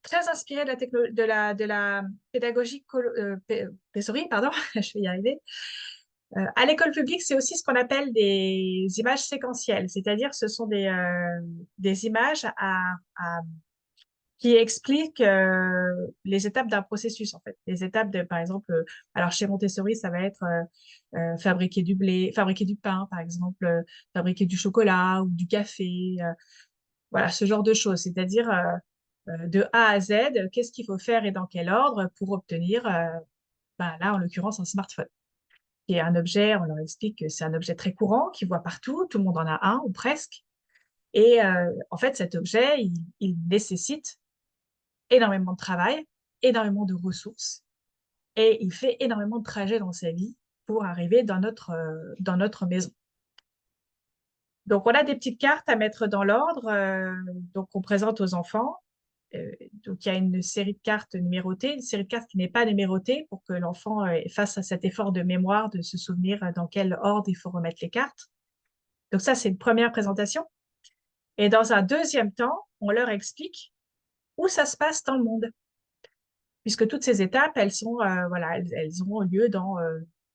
très inspiré de la pédagogie Montessori, pardon, je vais y arriver. À l'école publique, c'est aussi ce qu'on appelle des images séquentielles, c'est-à-dire ce sont des images qui expliquent les étapes d'un processus, en fait. Les étapes de, par exemple, alors chez Montessori, ça va être fabriquer du blé, fabriquer du pain, par exemple, fabriquer du chocolat ou du café, voilà, ce genre de choses. C'est-à-dire, de A à Z, qu'est-ce qu'il faut faire et dans quel ordre pour obtenir, ben là, en l'occurrence, un smartphone, qui est un objet, on leur explique que c'est un objet très courant, qu'ils voient partout, tout le monde en a un ou presque. Et en fait, cet objet, il nécessite énormément de travail, énormément de ressources, et il fait énormément de trajets dans sa vie pour arriver dans notre maison. Donc, on a des petites cartes à mettre dans l'ordre, donc on présente aux enfants. Donc, il y a une série de cartes numérotées, une série de cartes qui n'est pas numérotée pour que l'enfant fasse cet effort de mémoire, de se souvenir dans quel ordre il faut remettre les cartes. Donc, ça, c'est une première présentation. Et dans un deuxième temps, on leur explique où ça se passe dans le monde, puisque toutes ces étapes, elles sont, voilà, elles ont lieu dans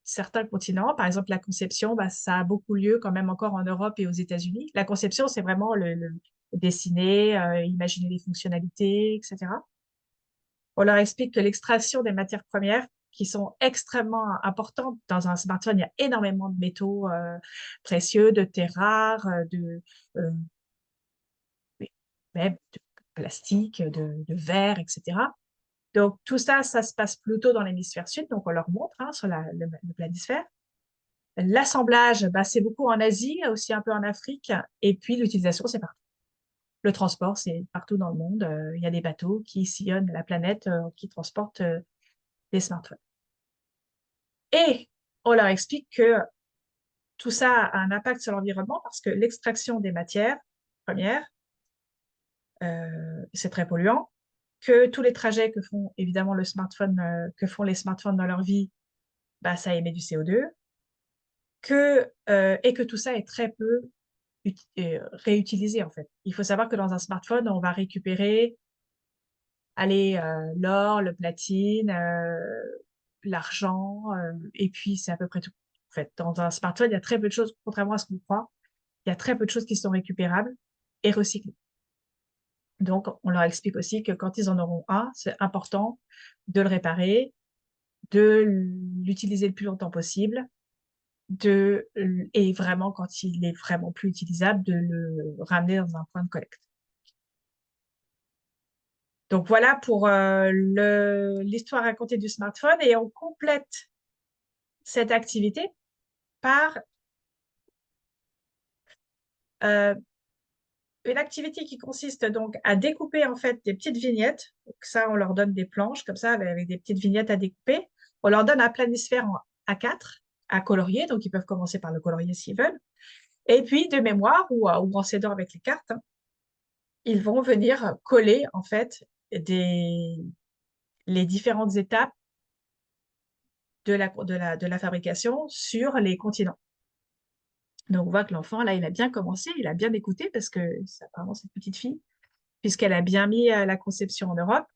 certains continents. Par exemple, la conception, bah, ça a beaucoup lieu quand même encore en Europe et aux États-Unis. La conception, c'est vraiment le dessiner, imaginer les fonctionnalités, etc. On leur explique que l'extraction des matières premières, qui sont extrêmement importantes dans un smartphone, il y a énormément de métaux précieux, de terres rares, euh, même de plastique, de verre, etc. Donc, tout ça, ça se passe plutôt dans l'hémisphère sud, donc on leur montre, hein, sur le planisphère. L'assemblage, bah, c'est beaucoup en Asie, aussi un peu en Afrique, et puis l'utilisation, c'est partout. Le transport, c'est partout dans le monde. Il y a des bateaux qui sillonnent la planète, qui transportent des smartphones. Et on leur explique que tout ça a un impact sur l'environnement parce que l'extraction des matières premières c'est très polluant, que tous les trajets que font évidemment que font les smartphones dans leur vie, bah, ça émet du CO2, et que tout ça est très peu réutilisé en fait. Il faut savoir que dans un smartphone, on va récupérer, allez, l'or, le platine, l'argent, et puis c'est à peu près tout. En fait, dans un smartphone, il y a très peu de choses, contrairement à ce qu'on croit, il y a très peu de choses qui sont récupérables et recyclées. Donc, on leur explique aussi que quand ils en auront un, c'est important de le réparer, de l'utiliser le plus longtemps possible, et vraiment, quand il est vraiment plus utilisable, de le ramener dans un point de collecte. Donc, voilà pour l'histoire racontée du smartphone, et on complète cette activité par euh, une activité qui consiste donc à découper en fait des petites vignettes. Donc ça, on leur donne des planches comme ça avec des petites vignettes à découper. On leur donne un planisphère en A4 à colorier, donc ils peuvent commencer par le colorier s'ils veulent. Et puis de mémoire ou en s'aidant avec les cartes, hein, ils vont venir coller en fait les différentes étapes de la fabrication sur les continents. Donc on voit que l'enfant là, il a bien commencé, il a bien écouté parce que c'est apparemment cette petite fille, puisqu'elle a bien mis la conception en Europe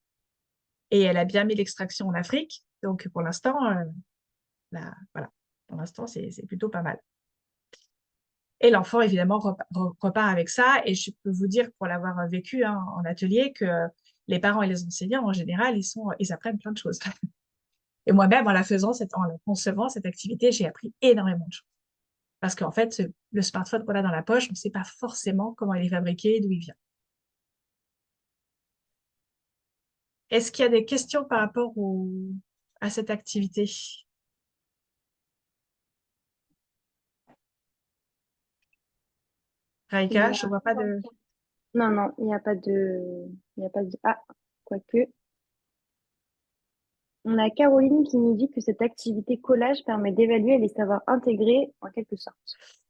et elle a bien mis l'extraction en Afrique. Donc, pour l'instant, voilà. Pour l'instant, c'est plutôt pas mal. Et l'enfant, évidemment, repart avec ça. Et je peux vous dire, pour l'avoir vécu hein, en atelier, que les parents et les enseignants, en général, ils apprennent plein de choses. Et moi-même, en la concevant cette activité, j'ai appris énormément de choses. Parce qu'en fait, le smartphone qu'on a dans la poche, on ne sait pas forcément comment il est fabriqué, d'où il vient. Est-ce qu'il y a des questions par rapport à cette activité? Il Raïka, y je a... vois pas de... Non, non, il n'y a pas de... Il n'y a pas de... Ah, quoique. On a Caroline qui nous dit que cette activité collage permet d'évaluer les savoirs intégrés en quelque sorte.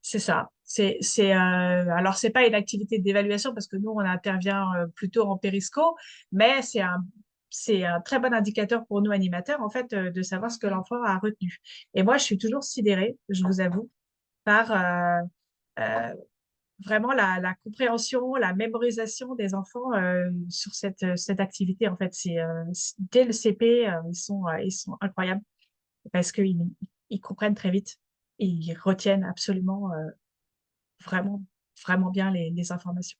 C'est ça. Alors, c'est pas une activité d'évaluation parce que nous, on intervient plutôt en périsco, mais c'est un très bon indicateur pour nous animateurs, en fait, de savoir ce que l'enfant a retenu. Et moi, je suis toujours sidérée, je vous avoue, par euh, vraiment la compréhension, la mémorisation des enfants sur cette activité. En fait, dès le CP, ils sont incroyables parce ils comprennent très vite et ils retiennent absolument vraiment, vraiment bien les informations.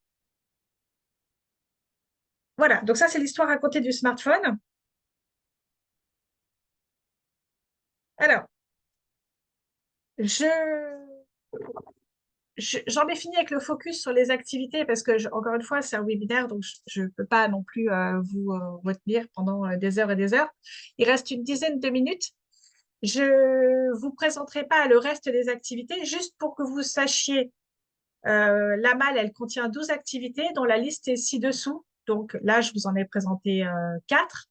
Voilà, donc ça, c'est l'histoire racontée du smartphone. Alors, je, j'en ai fini avec le focus sur les activités parce que, encore une fois, c'est un webinaire, donc je ne peux pas non plus vous retenir pendant des heures et des heures. Il reste une dizaine de minutes. Je vous présenterai pas le reste des activités, juste pour que vous sachiez, la malle, elle contient 12 activités dont la liste est ci-dessous. Donc là, je vous en ai présenté 4.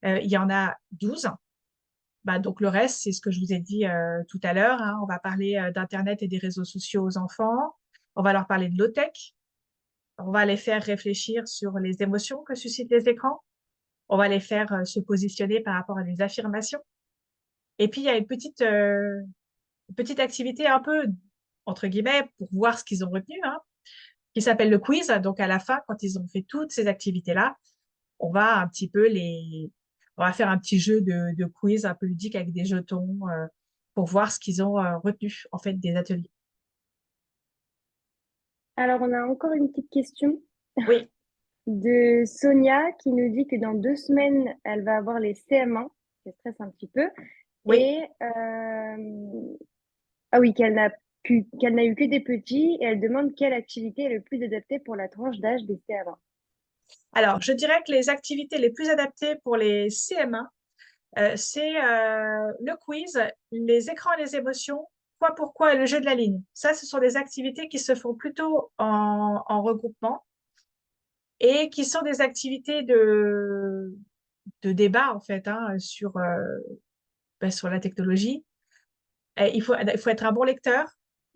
Il y en a 12. Bah, donc le reste, c'est ce que je vous ai dit tout à l'heure, hein. On va parler d'Internet et des réseaux sociaux aux enfants. On va leur parler de low-tech. On va les faire réfléchir sur les émotions que suscitent les écrans. On va les faire se positionner par rapport à des affirmations. Et puis, il y a une petite activité un peu, entre guillemets, pour voir ce qu'ils ont retenu, hein, qui s'appelle le quiz. Donc, à la fin, quand ils ont fait toutes ces activités-là, on va un petit peu on va faire un petit jeu de quiz un peu ludique avec des jetons pour voir ce qu'ils ont retenu, en fait, des ateliers. Alors, on a encore une petite question Oui, de Sonia qui nous dit que dans 2 semaines, elle va avoir les CM1, qui stresse un petit peu, oui. et ah oui, qu'elle n'a eu que des petits, et elle demande quelle activité est le plus adaptée pour la tranche d'âge des CM1. Alors, je dirais que les activités les plus adaptées pour les CM1, c'est le quiz, les écrans et les émotions, quoi, pourquoi et le jeu de la ligne. Ça, ce sont des activités qui se font plutôt en regroupement et qui sont des activités de débat, en fait, hein, sur la technologie. Il faut être un bon lecteur,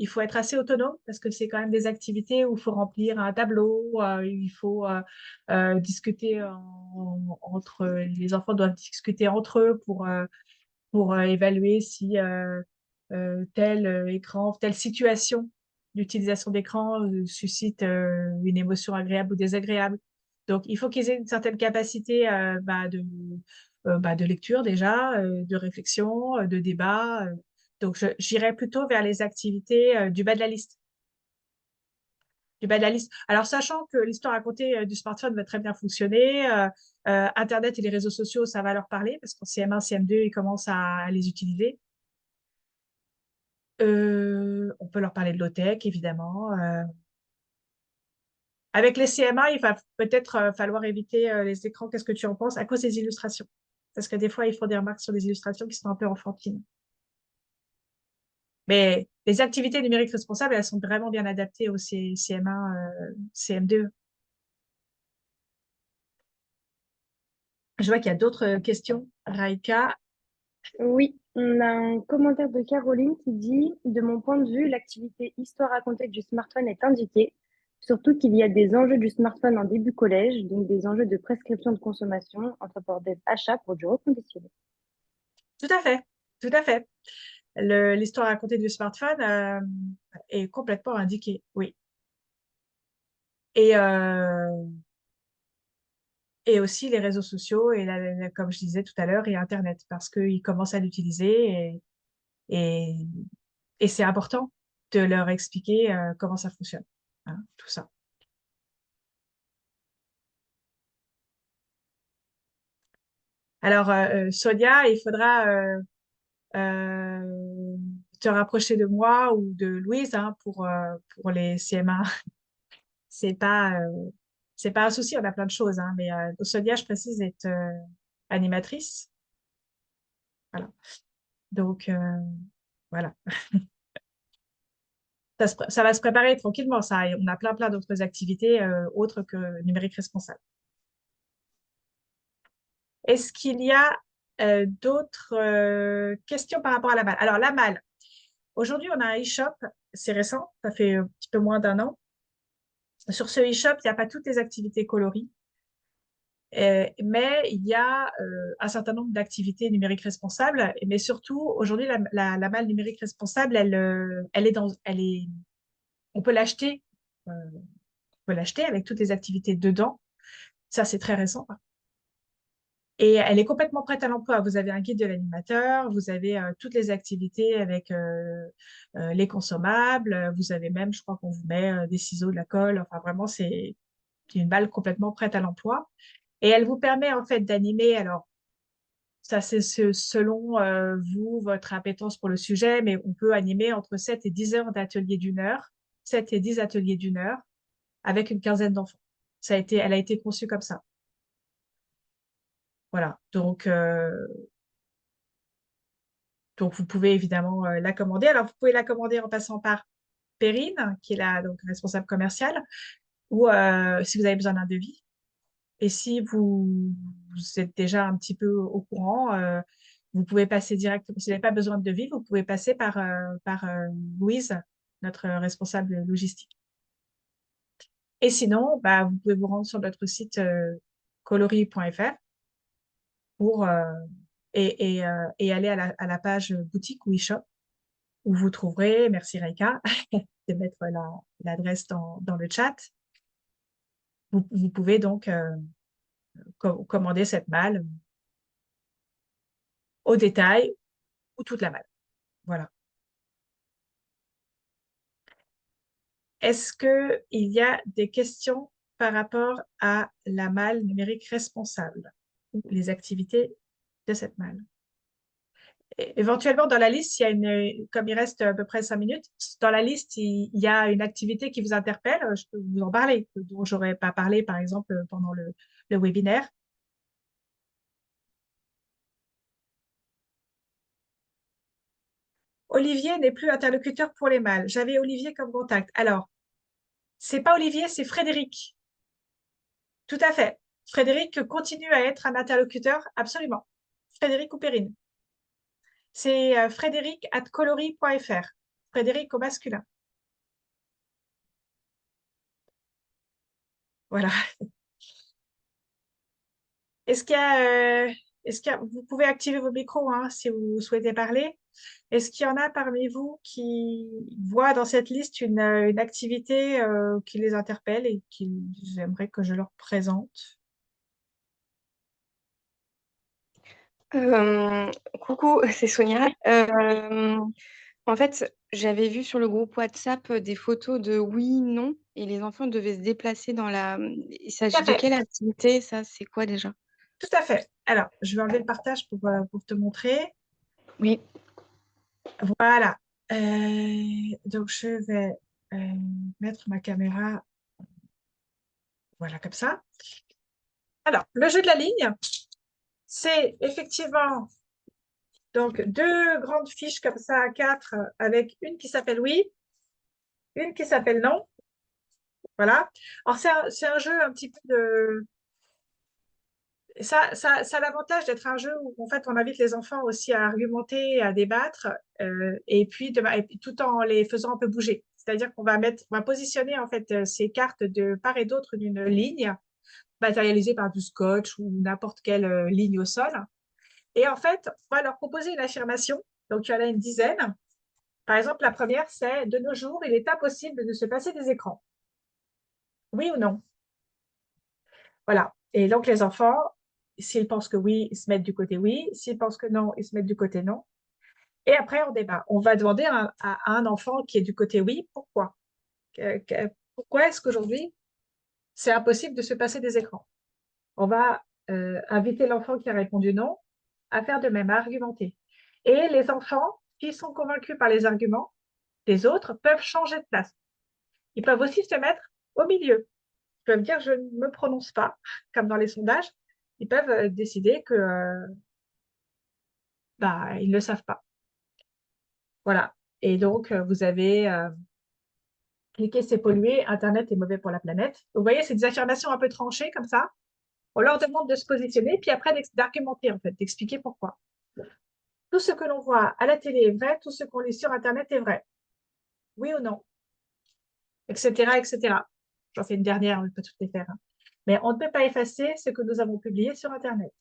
il faut être assez autonome parce que c'est quand même des activités où il faut remplir un tableau, il faut discuter entre les enfants doivent discuter entre eux pour évaluer si tel écran, telle situation d'utilisation d'écran suscite une émotion agréable ou désagréable. Donc, il faut qu'ils aient une certaine capacité de lecture déjà, de réflexion, de débat. Donc, j'irais plutôt vers les activités du bas de la liste. Du bas de la liste. Alors, sachant que l'histoire racontée du smartphone va très bien fonctionner, Internet et les réseaux sociaux, ça va leur parler parce qu'en CM1, CM2, ils commencent à les utiliser. On peut leur parler de low-tech, évidemment. Avec les CM1, il va peut-être falloir éviter les écrans. Qu'est-ce que tu en penses? À cause des illustrations. Parce que des fois, ils font des remarques sur des illustrations qui sont un peu enfantines. Mais les activités numériques responsables, elles sont vraiment bien adaptées au CM1, CM2. Je vois qu'il y a d'autres questions. Raika, Oui, on a un commentaire de Caroline qui dit, de mon point de vue, l'activité histoire racontée du smartphone est indiquée, surtout qu'il y a des enjeux du smartphone en début collège, donc des enjeux de prescription de consommation, entre parenthèses achat pour du reconditionné. tout à fait, tout à fait. L'histoire racontée du smartphone est complètement indiquée, oui. Et, et aussi les réseaux sociaux et comme je disais tout à l'heure, et Internet, parce qu'ils commencent à l'utiliser et, et c'est important de leur expliquer comment ça fonctionne, hein, tout ça. Alors, Sonia, il faudra te rapprocher de moi ou de Louise hein, pour les CM1. C'est pas, c'est pas un souci, on a plein de choses, hein, mais Sonia, je précise, est animatrice. Voilà. Donc, voilà. Ça va se préparer tranquillement, ça. Et on a plein d'autres activités autres que numérique responsable. Est-ce qu'il y a d'autres questions par rapport à la malle? Alors, la malle. Aujourd'hui, on a un e-shop, c'est récent, ça fait un petit peu moins d'un an. Sur ce e-shop, il n'y a pas toutes les activités coloris, mais il y a un certain nombre d'activités numériques responsables. Mais surtout, aujourd'hui, la malle numérique responsable, on peut l'acheter. On peut l'acheter avec toutes les activités dedans. Ça, c'est très récent. Et elle est complètement prête à l'emploi. Vous avez un guide de l'animateur, vous avez toutes les activités avec les consommables, vous avez même, je crois qu'on vous met des ciseaux, de la colle. Enfin, vraiment, c'est une balle complètement prête à l'emploi. Et elle vous permet en fait d'animer. Alors, ça, c'est selon vous, votre appétence pour le sujet, mais on peut animer entre 7 et 10 heures d'atelier d'une heure, 7 et 10 ateliers d'une heure, avec une quinzaine d'enfants. Elle a été conçue comme ça. Voilà. Donc, vous pouvez évidemment la commander. Alors, vous pouvez la commander en passant par Perrine, qui est la donc, responsable commerciale, ou si vous avez besoin d'un devis. Et si vous êtes déjà un petit peu au courant, vous pouvez passer directement. Si vous n'avez pas besoin de devis, vous pouvez passer par Louise, notre responsable logistique. Et sinon, bah, vous pouvez vous rendre sur notre site coloris.fr pour, et aller à la page boutique ou e-shop où vous trouverez, merci Reika, de mettre l'adresse dans le chat. Vous pouvez donc commander cette malle au détail ou toute la malle. Voilà. Est-ce qu'il y a des questions par rapport à la malle numérique responsable ou les activités de cette malle? Éventuellement, dans la liste, il y a comme il reste à peu près 5 minutes, dans la liste, il y a une activité qui vous interpelle. Je peux vous en parler, dont j'aurais pas parlé, par exemple, pendant le webinaire. Olivier n'est plus interlocuteur pour les mâles. J'avais Olivier comme contact. Alors, c'est pas Olivier, c'est Frédéric. Tout à fait. Frédéric continue à être un interlocuteur, absolument. Frédéric ou Perrine. C'est frédéric@coloris.fr. Frédéric au masculin. Voilà. Est-ce qu'il y a, vous pouvez activer vos micros hein, si vous souhaitez parler. Est-ce qu'il y en a parmi vous qui voient dans cette liste une activité qui les interpelle et qu'ils aimeraient que je leur présente? Coucou, c'est Sonia. En fait, j'avais vu sur le groupe WhatsApp des photos de oui, non, et les enfants devaient se déplacer dans la... Il Tout s'agit à de fait, quelle activité, ça? C'est quoi déjà? tout à fait. Alors, je vais enlever le partage pour te montrer. Oui. Voilà. Donc, je vais euh, mettre ma caméra, voilà, comme ça. Alors, le jeu de la ligne, c'est effectivement donc deux grandes fiches comme ça à quatre avec une qui s'appelle oui, une qui s'appelle non. Voilà. Alors, c'est un jeu un petit peu de... Ça a l'avantage d'être un jeu où en fait on invite les enfants aussi à argumenter, à débattre, et puis et puis tout en les faisant un peu bouger. C'est-à-dire on va positionner en fait ces cartes de part et d'autre d'une ligne matérialisée par du scotch ou n'importe quelle ligne au sol. Et en fait, on va leur proposer une affirmation. Donc il y en a une dizaine. Par exemple, la première, c'est de nos jours, il est impossible de se passer des écrans. Oui ou non? Voilà. Et donc les enfants, s'ils pensent que oui, ils se mettent du côté oui. S'ils pensent que non, ils se mettent du côté non. Et après, on débat. On va demander à un enfant qui est du côté oui, pourquoi? Pourquoi est-ce qu'aujourd'hui, c'est impossible de se passer des écrans? On va inviter l'enfant qui a répondu non à faire de même, à argumenter. Et les enfants qui sont convaincus par les arguments des autres peuvent changer de place. Ils peuvent aussi se mettre au milieu. Ils peuvent dire je ne me prononce pas, comme dans les sondages. Ils peuvent décider que bah, ils ne le savent pas. Voilà. Et donc, vous avez cliquer, c'est polluer, Internet est mauvais pour la planète. Vous voyez, c'est des affirmations un peu tranchées comme ça. On leur demande de se positionner, puis après d'argumenter, en fait, d'expliquer pourquoi. Tout ce que l'on voit à la télé est vrai, tout ce qu'on lit sur Internet est vrai. Oui ou non, etc., etc. J'en fais une dernière, on ne peut pas toutes les faire. Hein. Mais on ne peut pas effacer ce que nous avons publié sur Internet.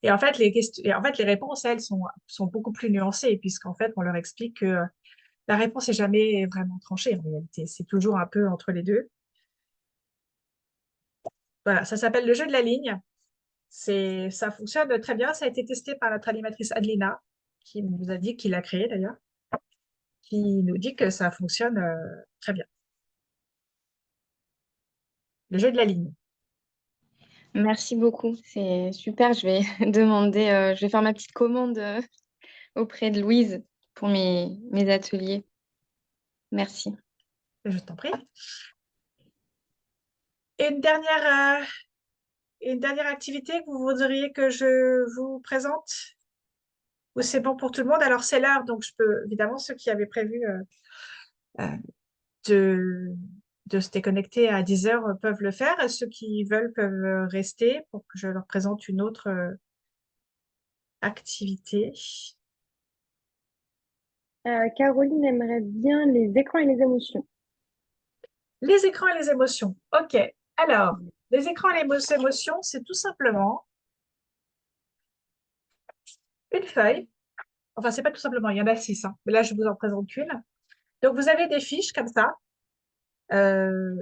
Et en fait, les réponses, elles, sont beaucoup plus nuancées, puisqu'en fait, on leur explique que la réponse n'est jamais vraiment tranchée, en réalité. C'est toujours un peu entre les deux. Voilà, ça s'appelle le jeu de la ligne. Ça fonctionne très bien. Ça a été testé par notre animatrice Adelina, qui nous a dit qu'il l'a créé d'ailleurs, qui nous dit que ça fonctionne très bien. Le jeu de la ligne. Merci beaucoup, c'est super. Je vais demander, je vais faire ma petite commande auprès de Louise pour mes ateliers. Merci. Je t'en prie. Et une dernière activité que vous voudriez que je vous présente? Ou c'est bon pour tout le monde? Alors c'est l'heure, donc je peux, évidemment, ceux qui avaient prévu euh, de, de se déconnecter à 10 heures peuvent le faire. Et ceux qui veulent peuvent rester pour que je leur présente une autre activité. Caroline aimerait bien les écrans et les émotions. Les écrans et les émotions. OK. Alors, les écrans et les émotions, c'est tout simplement une feuille. Enfin, c'est pas tout simplement, il y en a 6, hein, mais là, je vous en présente qu'une. Donc, vous avez des fiches comme ça. Euh,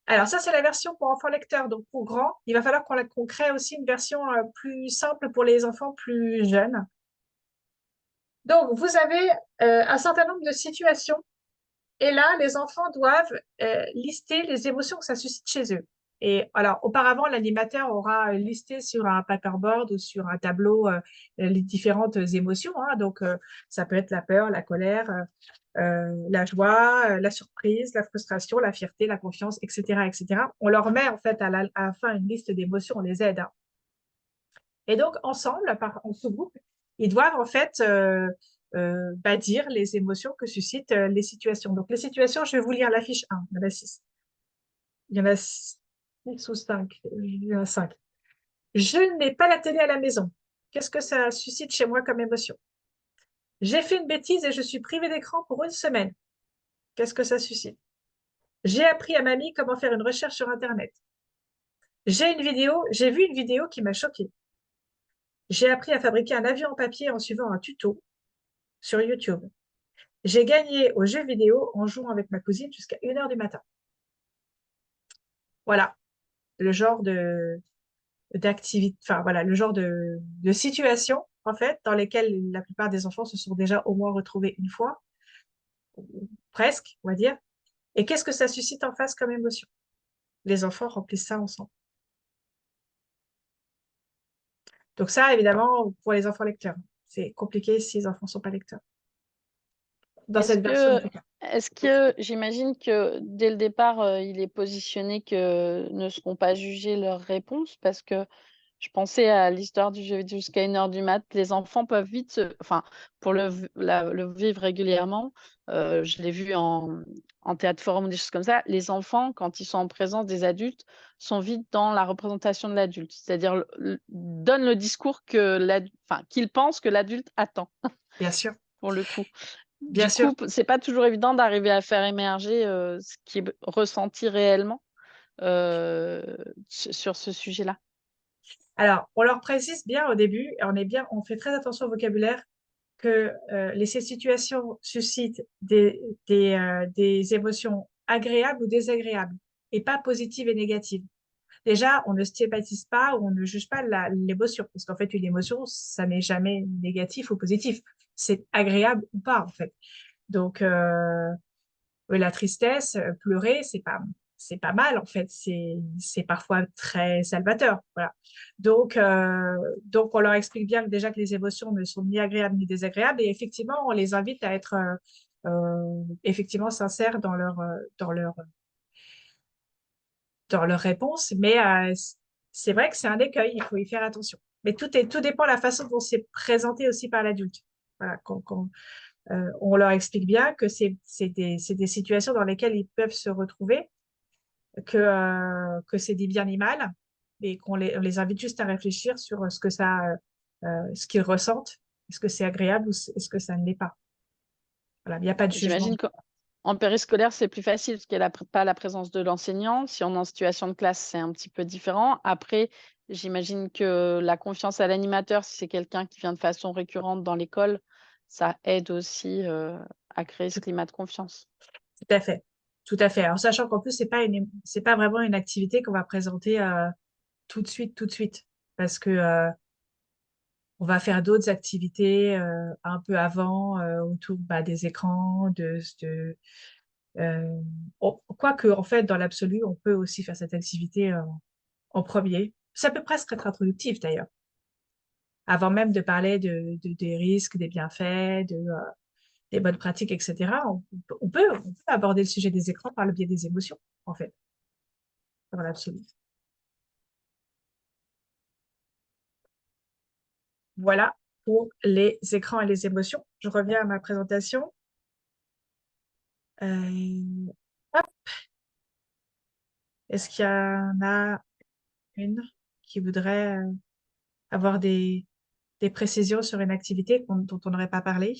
alors, ça, c'est la version pour enfants lecteurs. Donc, pour grands, il va falloir qu'on crée aussi une version plus simple pour les enfants plus jeunes. Donc, vous avez un certain nombre de situations. Et là, les enfants doivent lister les émotions que ça suscite chez eux. Et alors, auparavant, l'animateur aura listé sur un paperboard ou sur un tableau les différentes émotions. Hein. Donc, ça peut être la peur, la colère, la joie, la surprise, la frustration, la fierté, la confiance, etc., etc. On leur met en fait à la fin une liste d'émotions, on les aide. Hein. Et donc, ensemble, en sous-groupe, ils doivent en fait dire les émotions que suscitent les situations. Donc, les situations, je vais vous lire la fiche 1. Il y en a 6. Il y en a 6 ou 5. Il y en a 5. Je n'ai pas la télé à la maison. Qu'est-ce que ça suscite chez moi comme émotion? J'ai fait une bêtise et je suis privée d'écran pour une semaine. Qu'est-ce que ça suscite? J'ai appris à mamie comment faire une recherche sur Internet. J'ai vu une vidéo qui m'a choquée. J'ai appris à fabriquer un avion en papier en suivant un tuto sur YouTube. J'ai gagné aux jeux vidéo en jouant avec ma cousine jusqu'à 1 h du matin. Voilà le genre d'activité, enfin voilà, le genre de situation, en fait, dans lesquelles la plupart des enfants se sont déjà au moins retrouvés une fois, ou presque, on va dire. Et qu'est-ce que ça suscite en face comme émotion? Les enfants remplissent ça ensemble. Donc ça, évidemment, pour les enfants lecteurs, c'est compliqué si les enfants ne sont pas lecteurs. Dans Est-ce cette version, en que, tout cas. est-ce que j'imagine que dès le départ, il est positionné que ne seront pas jugées leurs réponses parce que je pensais à l'histoire du jeu vidéo jusqu'à 1 h du mat. Les enfants peuvent vite enfin, pour le vivre régulièrement, je l'ai vu en théâtre forum ou des choses comme ça, les enfants, quand ils sont en présence des adultes, sont vite dans la représentation de l'adulte. C'est-à-dire, donnent le discours qu'ils pensent que l'adulte attend, Bien sûr, pour le coup. bien Du sûr. coup, c'est pas toujours évident d'arriver à faire émerger, ce qui est ressenti réellement, sur ce sujet-là. Alors, on leur précise bien au début, et on fait très attention au vocabulaire, que ces situations suscitent des émotions agréables ou désagréables, et pas positives et négatives. Déjà, on ne stigmatise pas ou on ne juge pas l'émotion, parce qu'en fait, une émotion, ça n'est jamais négatif ou positif. C'est agréable ou pas, en fait. Donc, oui, la tristesse, pleurer, c'est pas mal, en fait. C'est parfois très salvateur. Voilà. Donc, on leur explique bien que déjà que les émotions ne sont ni agréables ni désagréables. Et effectivement, on les invite à être effectivement sincères dans leur réponse. Mais c'est vrai que c'est un écueil. Il faut y faire attention. Mais tout dépend de la façon dont c'est présenté aussi par l'adulte. Voilà, on leur explique bien que c'est des situations dans lesquelles ils peuvent se retrouver, que c'est des bien ni mal, et on les invite juste à réfléchir sur ce qu'ils ressentent. Est-ce que c'est agréable ou est-ce que ça ne l'est pas? Voilà, il n'y a pas de jugement. J'imagine qu'en périscolaire, c'est plus facile parce qu'il n'y a pas la présence de l'enseignant. Si on est en situation de classe, c'est un petit peu différent. Après, j'imagine que la confiance à l'animateur, si c'est quelqu'un qui vient de façon récurrente dans l'école, ça aide aussi, à créer ce Tout, climat de confiance. tout à fait. Tout à fait. Alors, sachant qu'en plus, c'est pas vraiment une activité qu'on va présenter tout de suite. Parce que on va faire d'autres activités un peu avant, autour des écrans, Euh, quoique, en fait, dans l'absolu, on peut aussi faire cette activité en premier. Ça peut presque être introductif, d'ailleurs, avant même de parler des risques, des bienfaits, des bonnes pratiques, etc. On peut aborder le sujet des écrans par le biais des émotions, en fait, dans l'absolu. Voilà pour les écrans et les émotions. Je reviens à ma présentation. Euh, hop. Est-ce qu'il y en a une qui voudrait avoir des précisions sur une activité dont on n'aurait pas parlé?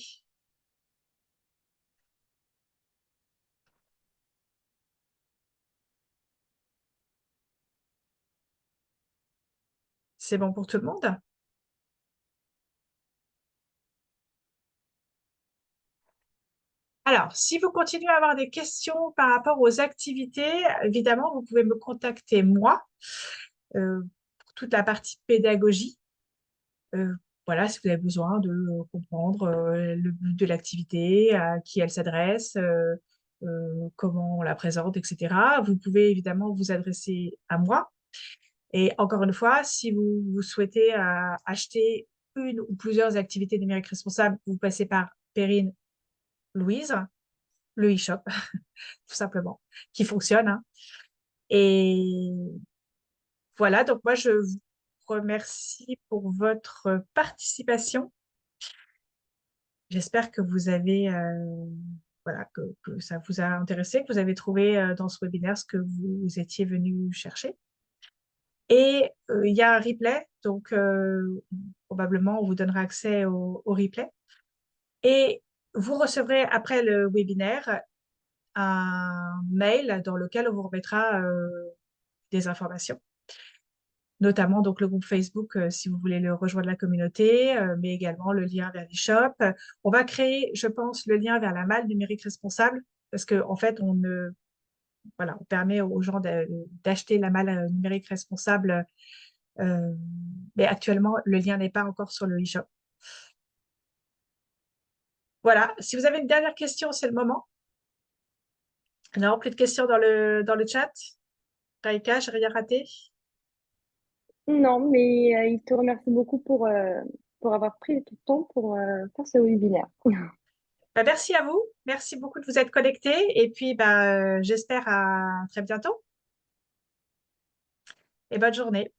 C'est bon pour tout le monde? Alors, si vous continuez à avoir des questions par rapport aux activités, évidemment, vous pouvez me contacter moi pour toute la partie pédagogie. Euh, voilà, si vous avez besoin de comprendre le but de l'activité, à qui elle s'adresse, comment on la présente, etc. Vous pouvez évidemment vous adresser à moi. Et encore une fois, si vous souhaitez acheter une ou plusieurs activités numériques responsables, vous passez par Perrine Louise, le e-shop, tout simplement, qui fonctionne, hein. Et voilà, donc moi, je vous remercie pour votre participation. J'espère que vous avez, voilà, que ça vous a intéressé, que vous avez trouvé dans ce webinaire ce que vous étiez venu chercher. Et il y a un replay, donc probablement on vous donnera accès au replay. Et vous recevrez après le webinaire un mail dans lequel on vous remettra des informations, notamment donc le groupe Facebook si vous voulez le rejoindre la communauté, mais également le lien vers l'e-shop. On va créer, je pense, le lien vers la malle numérique responsable parce que en fait, voilà, on permet aux gens d'acheter la malle numérique responsable, mais actuellement, le lien n'est pas encore sur le e-shop. Voilà, si vous avez une dernière question, c'est le moment. Non, plus de questions dans le chat. Raïka, j'ai rien raté. Non, mais il te remercie beaucoup pour avoir pris tout le temps pour faire ce webinaire. Bah, merci à vous. Merci beaucoup de vous être connectés. Et puis, j'espère à très bientôt. Et bonne journée.